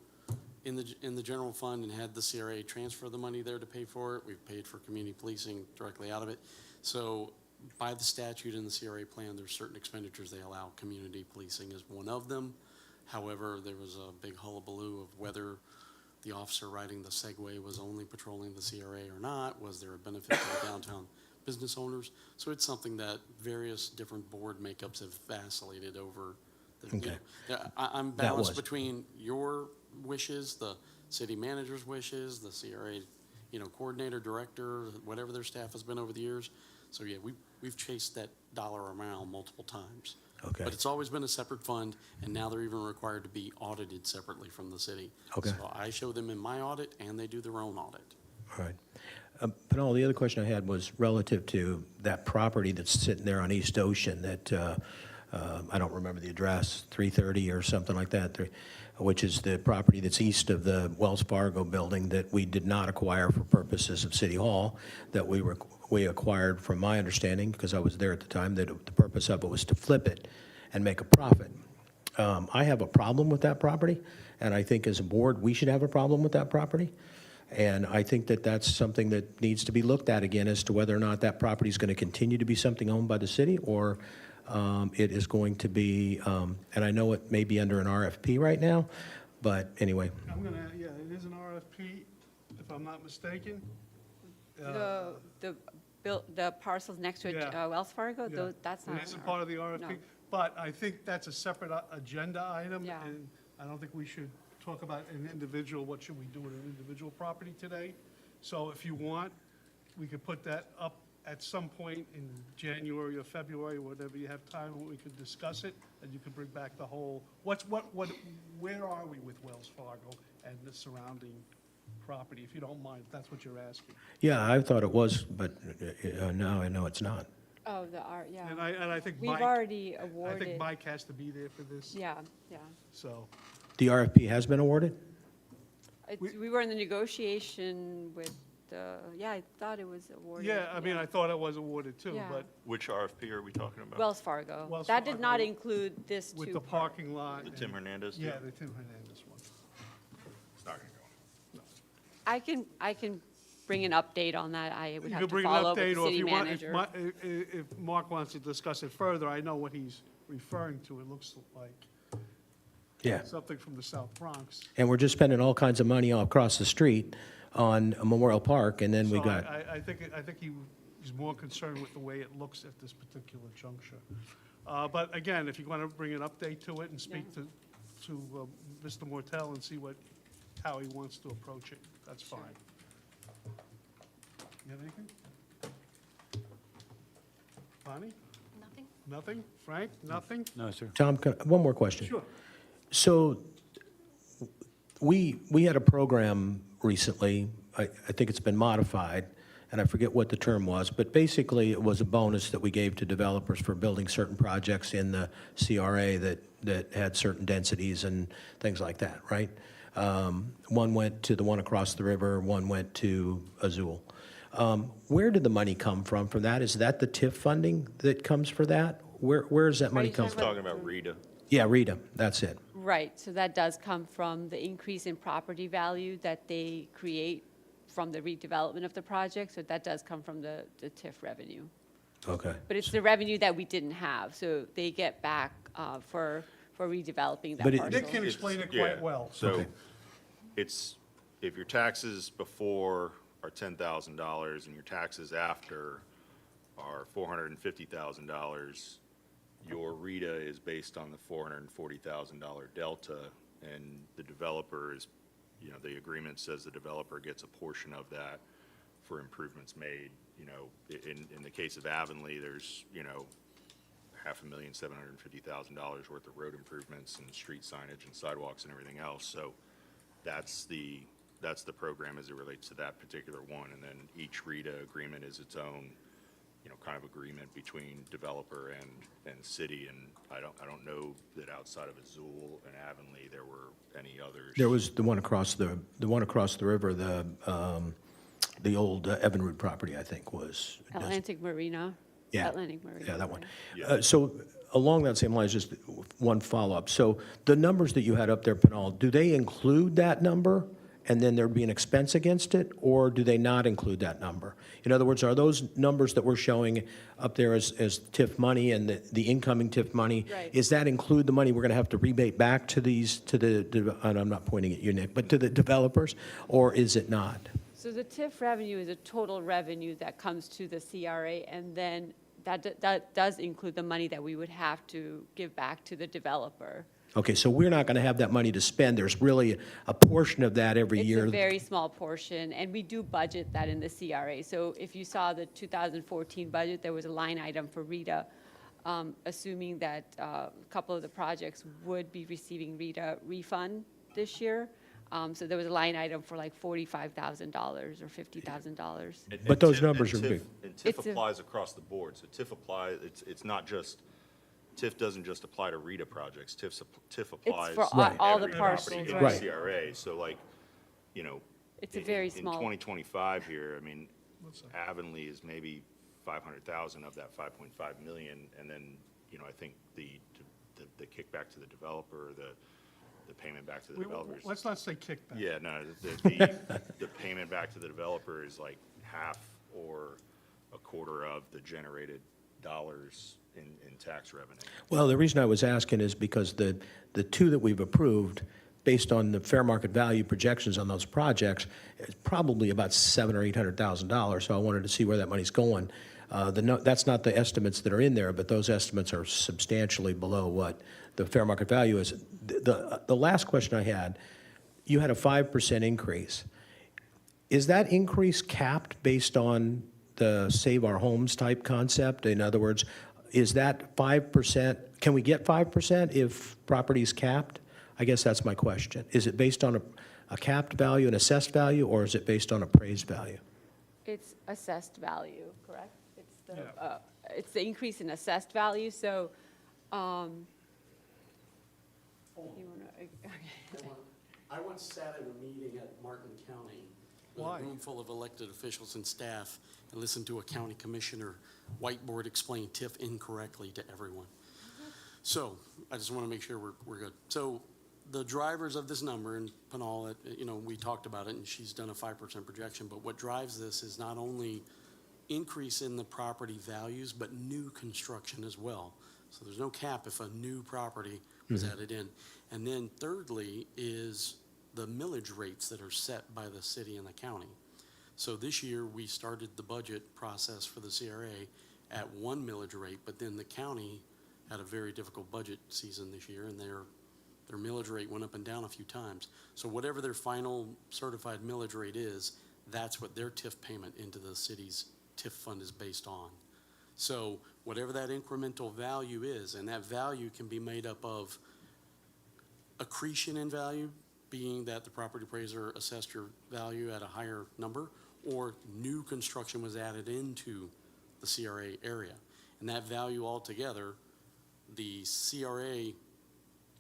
in the general fund and had the CRA transfer the money there to pay for it. We've paid for community policing directly out of it. So by the statute in the CRA plan, there's certain expenditures they allow. Community policing is one of them. However, there was a big hullabaloo of whether the officer riding the Segway was only patrolling the CRA or not? Was there a benefit to the downtown business owners? So it's something that various different board makeups have vacillated over. Okay. I'm That balanced was- between your wishes, the city manager's wishes, the CRA, coordinator, director, whatever their staff has been over the years. So yeah, we've chased that dollar amount multiple times. Okay. But it's always been a separate fund, and now they're even required to be audited separately from the city. Okay. So I show them in my audit, and they do their own audit. All right. Pinal, the other question I had was relative to that property that's sitting there on East Ocean that, I don't remember the address, 330 or something like that, which is the property that's east of the Wells Fargo building that we did not acquire for purposes of City Hall, that we acquired, from my understanding, because I was there at the time, that the purpose of it was to flip it and make a profit. I have a problem with that property, and I think as a board, we should have a problem with that property. And I think that that's something that needs to be looked at again as to whether or not that property is going to continue to be something owned by the city, or it is going to be, and I know it may be under an RFP right now, but anyway. I'm gonna, yeah, it is an RFP, if I'm not mistaken. The parcels next to it, Yeah. Wells Fargo, Yeah. that's not. It isn't part of the RFP, No. but I think that's a separate agenda item. Yeah. And I don't think we should talk about an individual, what should we do with an individual property today. So if you want, we could put that up at some point in January or February, whenever you have time, we could discuss it, and you can bring back the whole, where are we with Wells Fargo and the surrounding property, if you don't mind, if that's what you're asking. Yeah, I thought it was, but now I know it's not. Oh, yeah. And I think We've Mike, already I awarded. think Mike has to be there for this, Yeah, yeah. so. The RFP has been awarded? We were in the negotiation with I thought it was awarded. Yeah, I mean, I thought it was awarded too, Yeah. but Which RFP are we talking about? Wells Fargo. Wells That did not Fargo include this with two. the parking lot. The Tim and- Hernandez? Yeah, the Tim Hernandez one. It's not gonna go. I can bring an update on that. I would You have could to bring an follow up with update, the or if city you want, manager. if Mark wants to discuss it further, I know what he's referring to. It looks like Yeah. something from the South Bronx. And we're just spending all kinds of money all across the street on Memorial Park, and then we So got, I think he's more concerned with the way it looks at this particular juncture. But again, if you want to bring an update to it and speak to Mr. Mortel and see how he wants to approach it, that's fine. You have anything? Bonnie? Nothing? Nothing? Frank? Nothing? No, sir. Tom, one more question. Sure. So we had a program recently, I think it's been modified, and I forget what the term was, but basically it was a bonus that we gave to developers for building certain projects in the CRA that had certain densities and things like that, right? One went to the one across the river, one went to Azul. Where did the money come from for that? Is that the TIF funding that comes for that? Where does that money you come talking from? Talking about Rita. Yeah, Rita, that's it. Right, so that does come from the increase in property value that they create from the redevelopment of the project, so that does come from the TIF revenue. Okay. But it's the revenue that we didn't have, so they get back for redeveloping that But parcel. Nick can explain it Yeah. quite well. So Okay. it's, if your taxes before are $10,000 and your taxes after are $450,000, your RETA is based on the $440,000 delta, and the developer is, the agreement says the developer gets a portion of that for improvements made. In the case of Avonlea, there's, $5,750,000 worth of road improvements and street signage and sidewalks and everything else. So that's the program as it relates to that particular one. And then each RETA agreement is its own, kind of agreement between developer and city. And I don't know that outside of Azul and Avonlea, there were any others. There was the one across the river, the old Evinrude property, I think, was. Atlantic Marina. Yeah. Atlantic Marina. Yeah, that one. Yeah. So along that same line, just one follow-up. So the numbers that you had up there, Pinal, do they include that number and then there'd be an expense against it, or do they not include that number? In other words, are those numbers that we're showing up there as TIF money and the incoming TIF money, Right. is that include the money we're going to have to rebate back to and I'm not pointing at you, Nick, but to the developers, or is it not? So the TIF revenue is a total revenue that comes to the CRA, and then that does include the money that we would have to give back to the developer. Okay, so we're not going to have that money to spend. There's really a portion of that every year. It's a very small portion, and we do budget that in the CRA. So if you saw the 2014 budget, there was a line item for RETA, assuming that a couple of the projects would be receiving RETA refund this year. So there was a line item for like $45,000 or $50,000. But those numbers are TIF big. And TIF It's a- applies across the board, so TIF applies, it's not just, TIF doesn't just apply to RETA projects, TIF applies for to Right. all the every parcels, property in right. the CRA, so like, you know. It's a very in small- 2025 here, I mean, Avonlea is maybe 500,000 of that 5.5 million, and then, you know, I think the kickback to the developer, the payment back to the developers. Let's not say kickback. Yeah, no, the payment back to the developer is like half or a quarter of the generated dollars in tax revenue. Well, the reason I was asking is because the two that we've approved, based on the fair market value projections on those projects, is probably about $700,000 or $800,000, so I wanted to see where that money's going. That's not the estimates that are in there, but those estimates are substantially below what the fair market value is. The last question I had, you had a 5% increase. Is that increase capped based on the Save Our Homes type concept? In other words, is that 5%, can we get 5% if property's capped? I guess that's my question. Is it based on a capped value, an assessed value, or is it based on appraised value? It's assessed value, correct? Yeah. It's the increase in assessed value, so, you wanna, okay. I once sat in a meeting at Martin County with Why? a room full of elected officials and staff and listened to a county commissioner whiteboard explain TIF incorrectly to everyone. So I just want to make sure we're good. So the drivers of this number, and Panal, you know, we talked about it, and she's done a 5% projection, but what drives this is not only increase in the property values, but new construction as well. So there's no cap if a new property was added in. And then thirdly is the millage rates that are set by the city and the county. So this year, we started the budget process for the CRA at one millage rate, but then the county had a very difficult budget season this year, and their millage rate went up and down a few times. So whatever their final certified millage rate is, that's what their TIF payment into the city's TIF fund is based on. So whatever that incremental value is, and that value can be made up of accretion in value, being that the property appraiser assessed your value at a higher number, or new construction was added into the CRA area. And that value altogether, the CRA,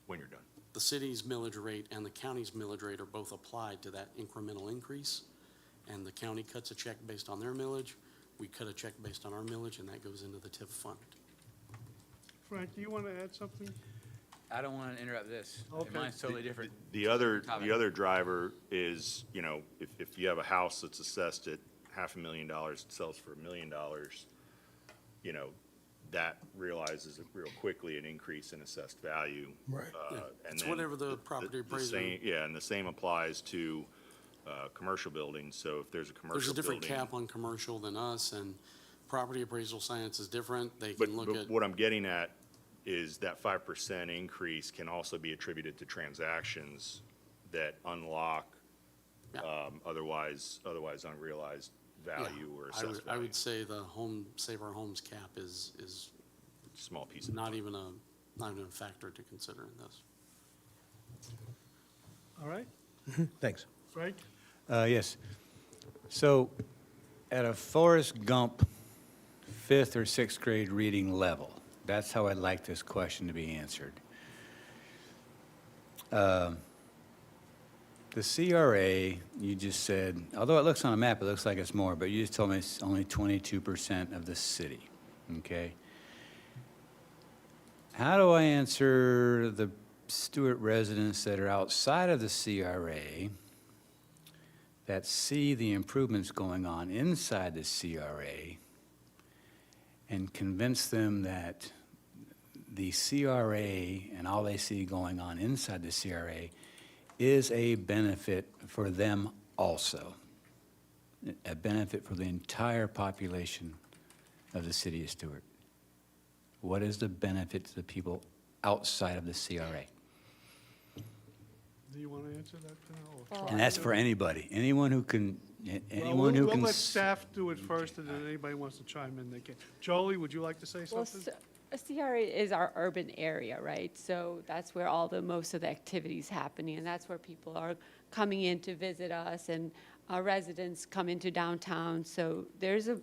When you're done. the city's millage rate and the county's millage rate are both applied to that incremental increase. And the county cuts a check based on their millage, we cut a check based on our millage, and that goes into the TIF fund. Frank, do you want to add something? I don't want to interrupt this. Okay. Mine's totally different. The other Topic. driver is, you know, if you have a house that's assessed at $500,000, it sells for $1 million, you know, that realizes real quickly an increase in assessed value. Right. Yeah, And it's then whatever the property appraiser- Yeah, and the same applies to commercial buildings. So if there's a There's commercial a different building. cap on commercial than us, and property appraisal science is different. They But can look but at, what I'm getting at is that 5% increase can also be attributed to transactions that unlock Yeah. otherwise unrealized yeah, value or I assessed would, I value. would say the Save Our Homes cap is Small piece of. not even a factor to consider in this. All right, Thanks. Frank? Yes. So at a Forrest Gump 5th or 6th grade reading level, that's how I'd like this question to be answered. The CRA, you just said, although it looks on a map, it looks like it's more, but you just told me it's only 22% of the city, okay? How do I answer the Stewart residents that are outside of the CRA that see the improvements going on inside the CRA and convince them that the CRA and all they see going on inside the CRA is a benefit for them also, a benefit for the entire population of the city of Stewart. What is the benefit to the people outside of the CRA? Do you want to answer that, Janelle, or And that's for anybody, anyone who can, anyone who We'll can. let staff do it first, and then anybody wants to chime in, they can. Jolie, would you like to say Well, something? a CRA is our urban area, right? So that's where most of the activity's happening, and that's where people are coming in to visit us, and our residents come into downtown. So there's a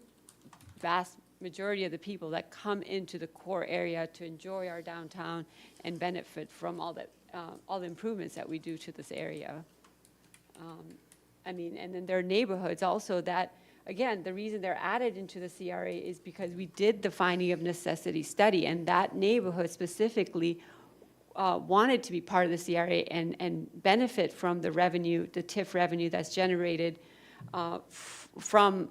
vast majority of the people that come into the core area to enjoy our downtown and benefit from all the improvements that we do to this area. I mean, and then there are neighborhoods also that, again, the reason they're added into the CRA is because we did the finding of necessity study, and that neighborhood specifically wanted to be part of the CRA and benefit from the revenue, the TIF revenue that's generated from,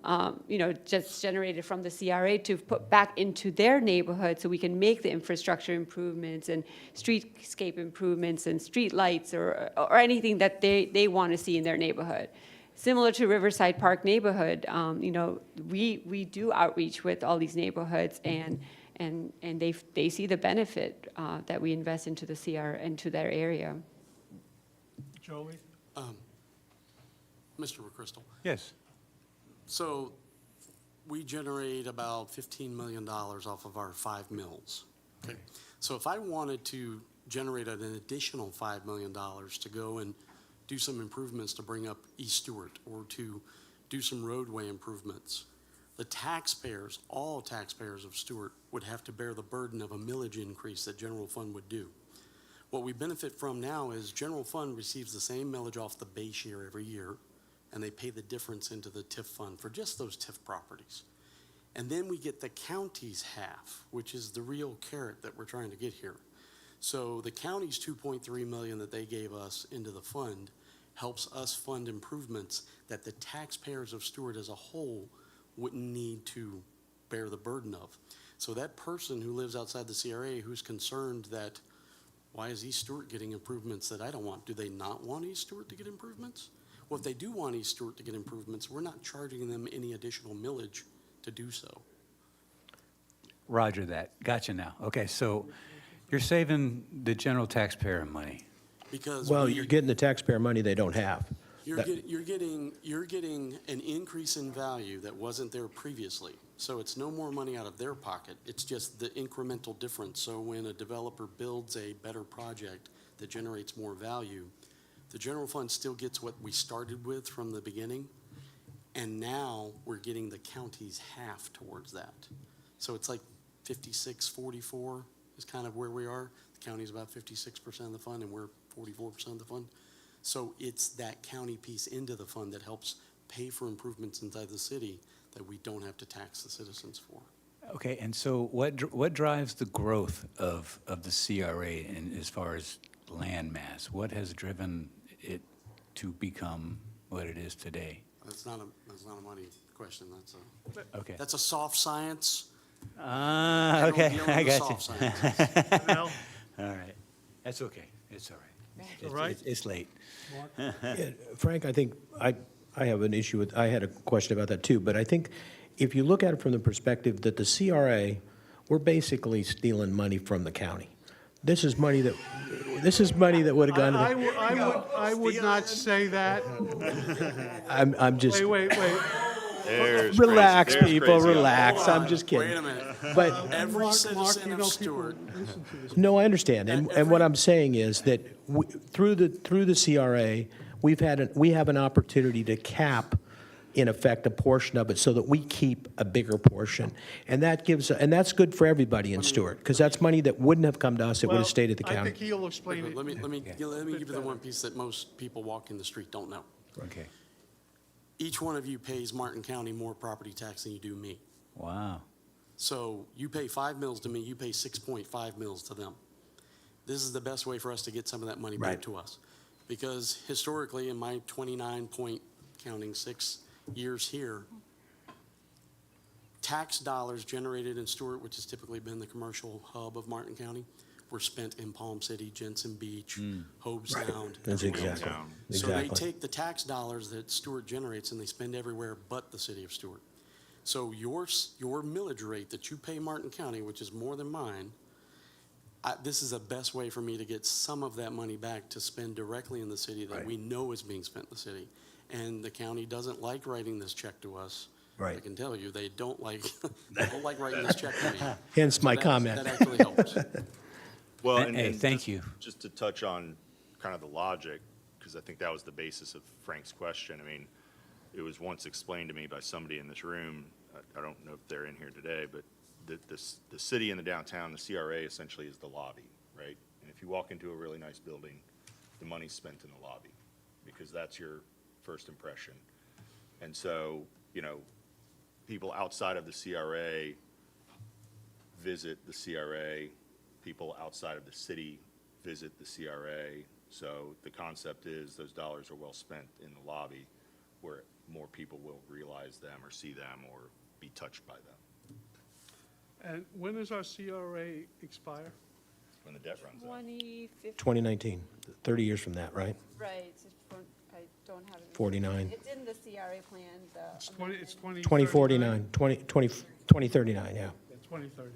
just generated from the CRA to put back into their neighborhood so we can make the infrastructure improvements and streetscape improvements and street lights or anything that they want to see in their neighborhood. Similar to Riverside Park neighborhood, we do outreach with all these neighborhoods and they see the benefit that we invest into the into their area. Jolie? Mr. McChrystal, Yes. so we generate about $15 million off of our 5 mills. Okay. So if I wanted to generate an additional $5 million to go and do some improvements to bring up East Stewart or to do some roadway improvements, the taxpayers, all taxpayers of Stewart, would have to bear the burden of a millage increase that general fund would do. What we benefit from now is general fund receives the same millage off the base year every year, and they pay the difference into the TIF fund for just those TIF properties. And then we get the county's half, which is the real carrot that we're trying to get here. So the county's $2.3 million that they gave us into the fund helps us fund improvements that the taxpayers of Stewart as a whole wouldn't need to bear the burden of. So that person who lives outside the CRA who's concerned that, why is East Stewart getting improvements that I don't want? Do they not want East Stewart to get improvements? Well, if they do want East Stewart to get improvements, we're not charging them any additional millage to do so. Roger that. Gotcha now. Okay, so you're saving the general taxpayer money. Because Well, you're getting the taxpayer money they don't have. You're getting an increase in value that wasn't there previously. So it's no more money out of their pocket. It's just the incremental difference. So when a developer builds a better project that generates more value, the general fund still gets what we started with from the beginning. And now we're getting the county's half towards that. So it's like 56-44 is kind of where we are. The county's about 56% of the fund and we're 44% of the fund. So it's that county piece into the fund that helps pay for improvements inside the city that we don't have to tax the citizens for. Okay, and so what drives the growth of the CRA in, as far as land mass? What has driven it to become what it is today? That's not a money question. Okay. That's a soft science. Okay, deal in I the got soft you. sciences. Janelle? All right, that's okay, it's all right. All right. It's late. Mark? Yeah, Frank, I think I have an issue with, I had a question about that too, but I think if you look at it from the perspective that the CRA, we're basically stealing money from the county. This is money that would have gone to I would not say that. I'm just, Wait. There's relax, crazy- there's people, crazy. relax, Hold I'm on, just kidding. Wait a minute. But, Every Mark, citizen you of know, people Stewart, listen to this. no, I understand, and what I'm saying is that through the CRA, we have an opportunity to cap, in effect, a portion of it so that we keep a bigger portion. And that's good for everybody in Stewart, because that's money that wouldn't have come to us, it would Well, have stayed at the I county. think he'll explain it. let me give you the one piece that most people walking the street don't know. Okay, Each one of you pays Martin County more property tax than you do me. wow. So you pay 5 mills to me, you pay 6.5 mills to them. This is the best way for us to get some of that money back Right. to us. Because historically, in my 29.4 counting 6 years here, tax dollars generated in Stewart, which has typically been the commercial hub of Martin County, were spent in Palm City, Jensen Beach, Hobe Sound. That's everywhere exactly, else. So they exactly. take the tax dollars that Stewart generates and they spend everywhere but the city of Stewart. So your millage rate that you pay Martin County, which is more than mine, this is the best way for me to get some of that money back to spend directly in the city that we know is being spent in the city. And the county doesn't like writing this check to us. Right. I can tell you, they don't like writing this check to me. Hence my So comment. That actually helps. Well, Hey, thank you. Just to touch on kind of the logic, because I think that was the basis of Frank's question. I mean, it was once explained to me by somebody in this room, I don't know if they're in here today, but the city and the downtown, the CRA essentially is the lobby, right? And if you walk into a really nice building, the money's spent in the lobby, because that's your first impression. And so, you know, people outside of the CRA visit the CRA, people outside of the city visit the CRA. So the concept is those dollars are well spent in the lobby where more people will realize them or see them or be touched by them And when does our CRA expire? when the debt runs out. 2050. 2019, 30 years from that, right? Right, I don't have it. 49. It's in the CRA plan, It's 2039? 2049, 2039, yeah. 2039.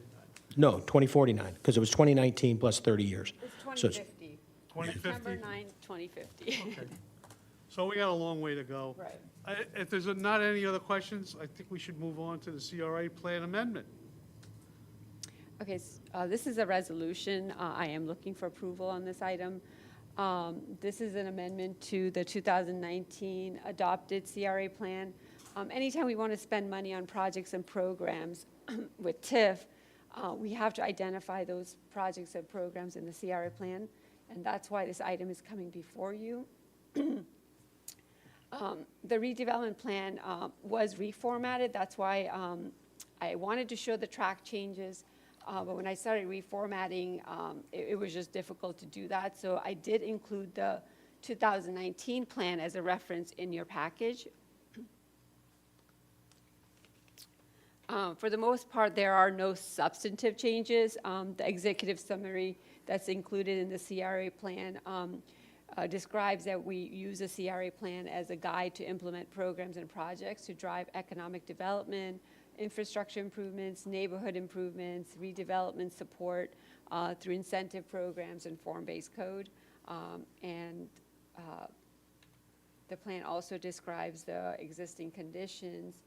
No, 2049, because it was 2019 plus 30 years. It's So it's 2050. 2050? September 9, 2050. Okay. So we got a long way to go. Right. If there's not any other questions, I think we should move on to the CRA plan amendment. Okay, this is a resolution. I am looking for approval on this item. This is an amendment to the 2019 adopted CRA plan. Anytime we want to spend money on projects and programs with TIF, we have to identify those projects and programs in the CRA plan, and that's why this item is coming before you. The redevelopment plan was reformatted. That's why I wanted to show the track changes. But when I started reformatting, it was just difficult to do that. So I did include the 2019 plan as a reference in your package. For the most part, there are no substantive changes. The executive summary that's included in the CRA plan describes that we use a CRA plan as a guide to implement programs and projects to drive economic development, infrastructure improvements, neighborhood improvements, redevelopment support through incentive programs and form-based code. The plan also describes the existing conditions.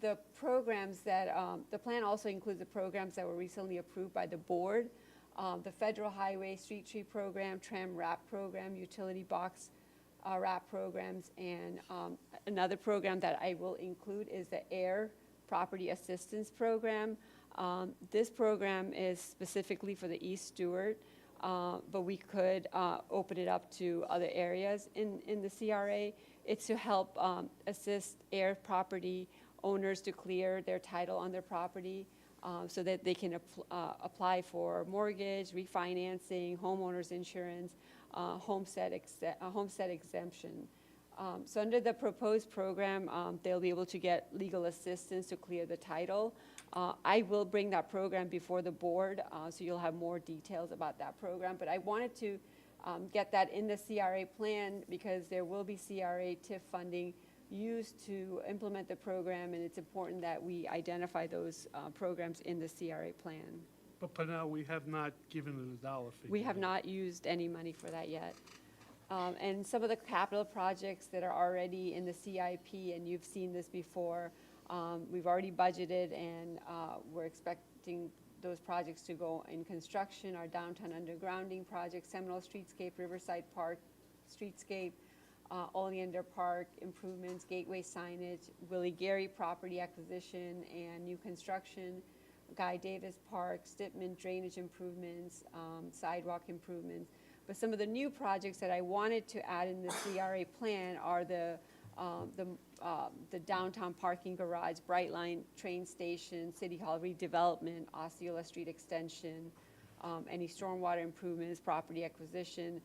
The programs that, the plan also includes the programs that were recently approved by the board. The Federal Highway Street Tree Program, Tram Wrap Program, Utility Box wrap programs, and another program that I will include is the Air Property Assistance Program. This program is specifically for the East Stewart, but we could open it up to other areas in the CRA. It's to help assist air property owners to clear their title on their property so that they can apply for mortgage, refinancing, homeowners insurance, homestead exemption. So under the proposed program, they'll be able to get legal assistance to clear the title. I will bring that program before the board, so you'll have more details about that program. But I wanted to get that in the CRA plan because there will be CRA TIF funding used to implement the program, and it's important that we identify those programs in the CRA plan. But for now, we have not given it a dollar figure. We have not used any money for that yet. And some of the capital projects that are already in the CIP, and you've seen this before, we've already budgeted, and we're expecting those projects to go in construction. Our downtown undergrounding project, Seminole Streetscape, Riverside Park Streetscape, Oleander Park improvements, gateway signage, Willie Gary property acquisition and new construction, Guy Davis Park, Stipman drainage improvements, sidewalk improvements. But some of the new projects that I wanted to add in the CRA plan are the downtown parking garage, Brightline train station, City Hall redevelopment, Osceola Street extension, any stormwater improvements, property acquisition,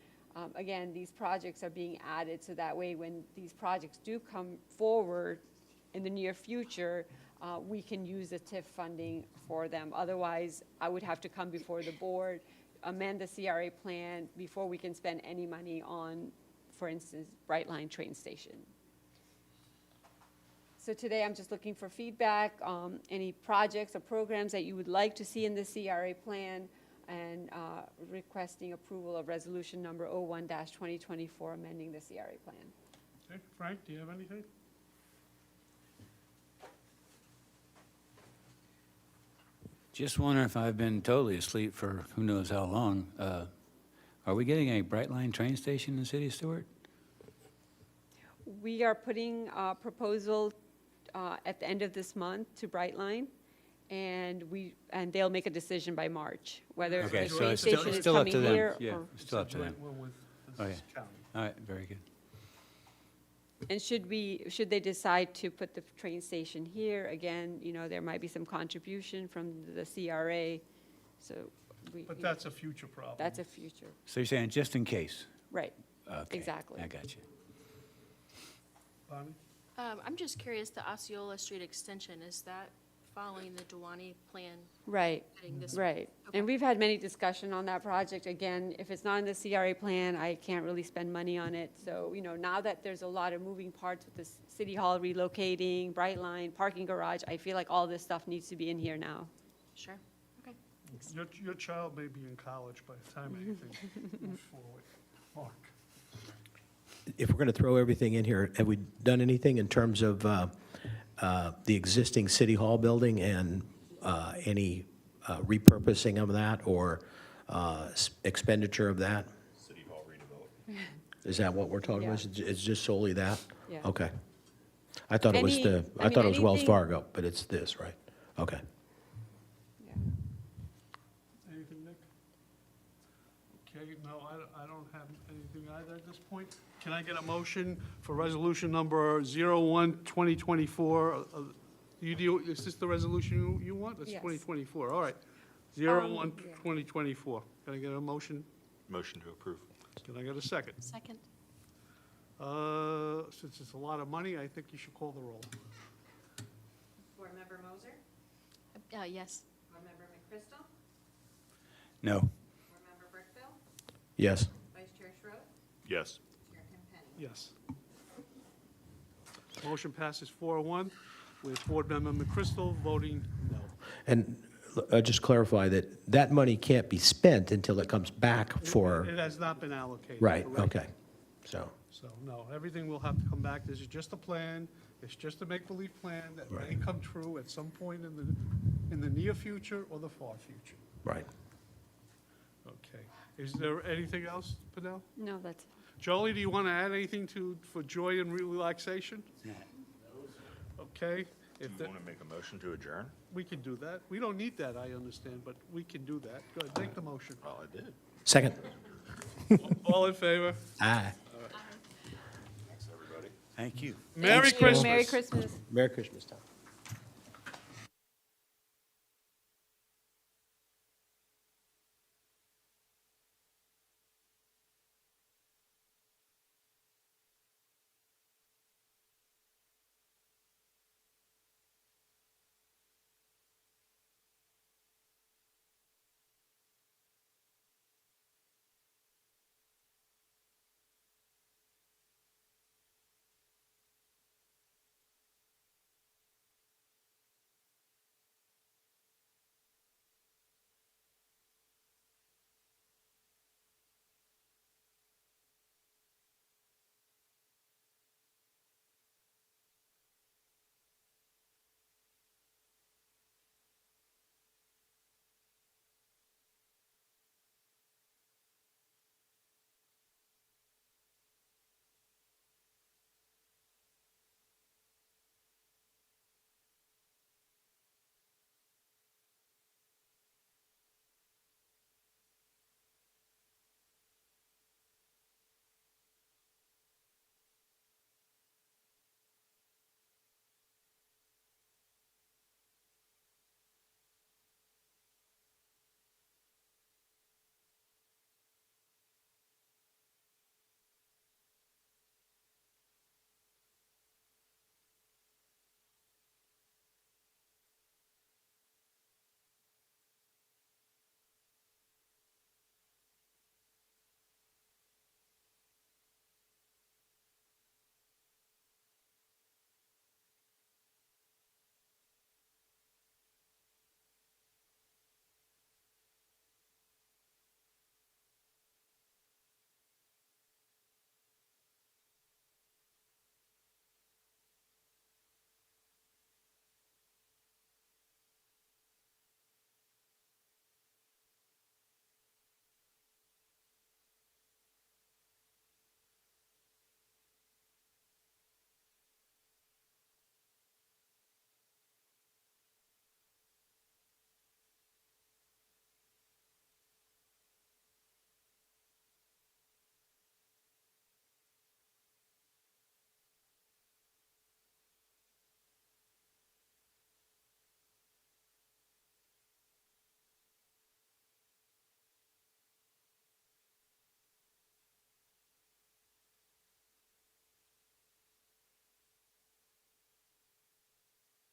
Again, these projects are being added, so that way when these projects do come forward in the near future, we can use the TIF funding for them. Otherwise, I would have to come before the board, amend the CRA plan before we can spend any money on, for instance, Brightline train station. So today, I'm just looking for feedback, any projects or programs that you would like to see in the CRA plan, and requesting approval of resolution number 01-2024, amending the CRA plan. Okay, Frank, do you have anything? Just wondering if I've been totally asleep for who knows how long. Are we getting a Brightline train station in the city of Stewart? We are putting a proposal at the end of this month to Brightline, and they'll make a decision by March, whether the Okay, so train it's still- station it's is still up coming to them. here Yeah. or. It's still up to them. We're with Okay. this county. All right, very good. And should they decide to put the train station here, again, there might be some contribution from the CRA, so But that's a future problem. that's a future, So you're saying just in case? right, Okay, exactly. I got you. Bonnie? I'm just curious, the Osceola Street extension, is that following the Duwani plan Right, heading this? right. Okay. And we've had many discussion on that project. Again, if it's not in the CRA plan, I can't really spend money on it. So, now that there's a lot of moving parts with the city hall relocating, Brightline, parking garage, I feel like all this stuff needs to be in here now. Sure, okay. Your child may be in college by the time anything moves forward. Mark? If we're going to throw everything in here, have we done anything in terms of the existing City Hall building and any repurposing of that or expenditure of that? City Hall redevelopment. Is that what we're talking about? It's just solely that? Yeah. Okay. I thought it was I thought it mean, was Wells anything- Fargo, but it's this, right? Okay. Yeah. Anything, Nick? Okay, no, I don't have anything either at this point. Can I get a motion for resolution number 01-2024? Is this the resolution you want? That's Yes. 2024, all right. 01-2024. Can I get a motion? Motion to approve. Can I get a second? Second? Since it's a lot of money, I think you should call the roll. Board Member Moser? Yes. Board Member McChrystal? No. Board Member Brickville? Yes. Vice Chair Schroed? Yes. Chair Penny? Yes. Motion passes 4-1 with Board Member McChrystal voting no. And just clarify that money can't be spent until it comes back for, It has not been allocated. right, correct. okay. So, So, no, everything will have to come back. This is just a plan. It's just a make-believe plan that may Right. come true at some point in the near future or the far future. right. Okay. Is there anything else, Pernell? No, that's, Jolie, do you want to add anything for joy and relaxation? Okay. Do If you the- want to make a motion to adjourn? We can do that. We don't need that, I understand, but we can do that. Go ahead, make the motion. Well, I did. Second. All in favor? Aye. Thanks, everybody. Thank you. Merry Thank you. Christmas. Merry Christmas. Merry Christmas, Tom.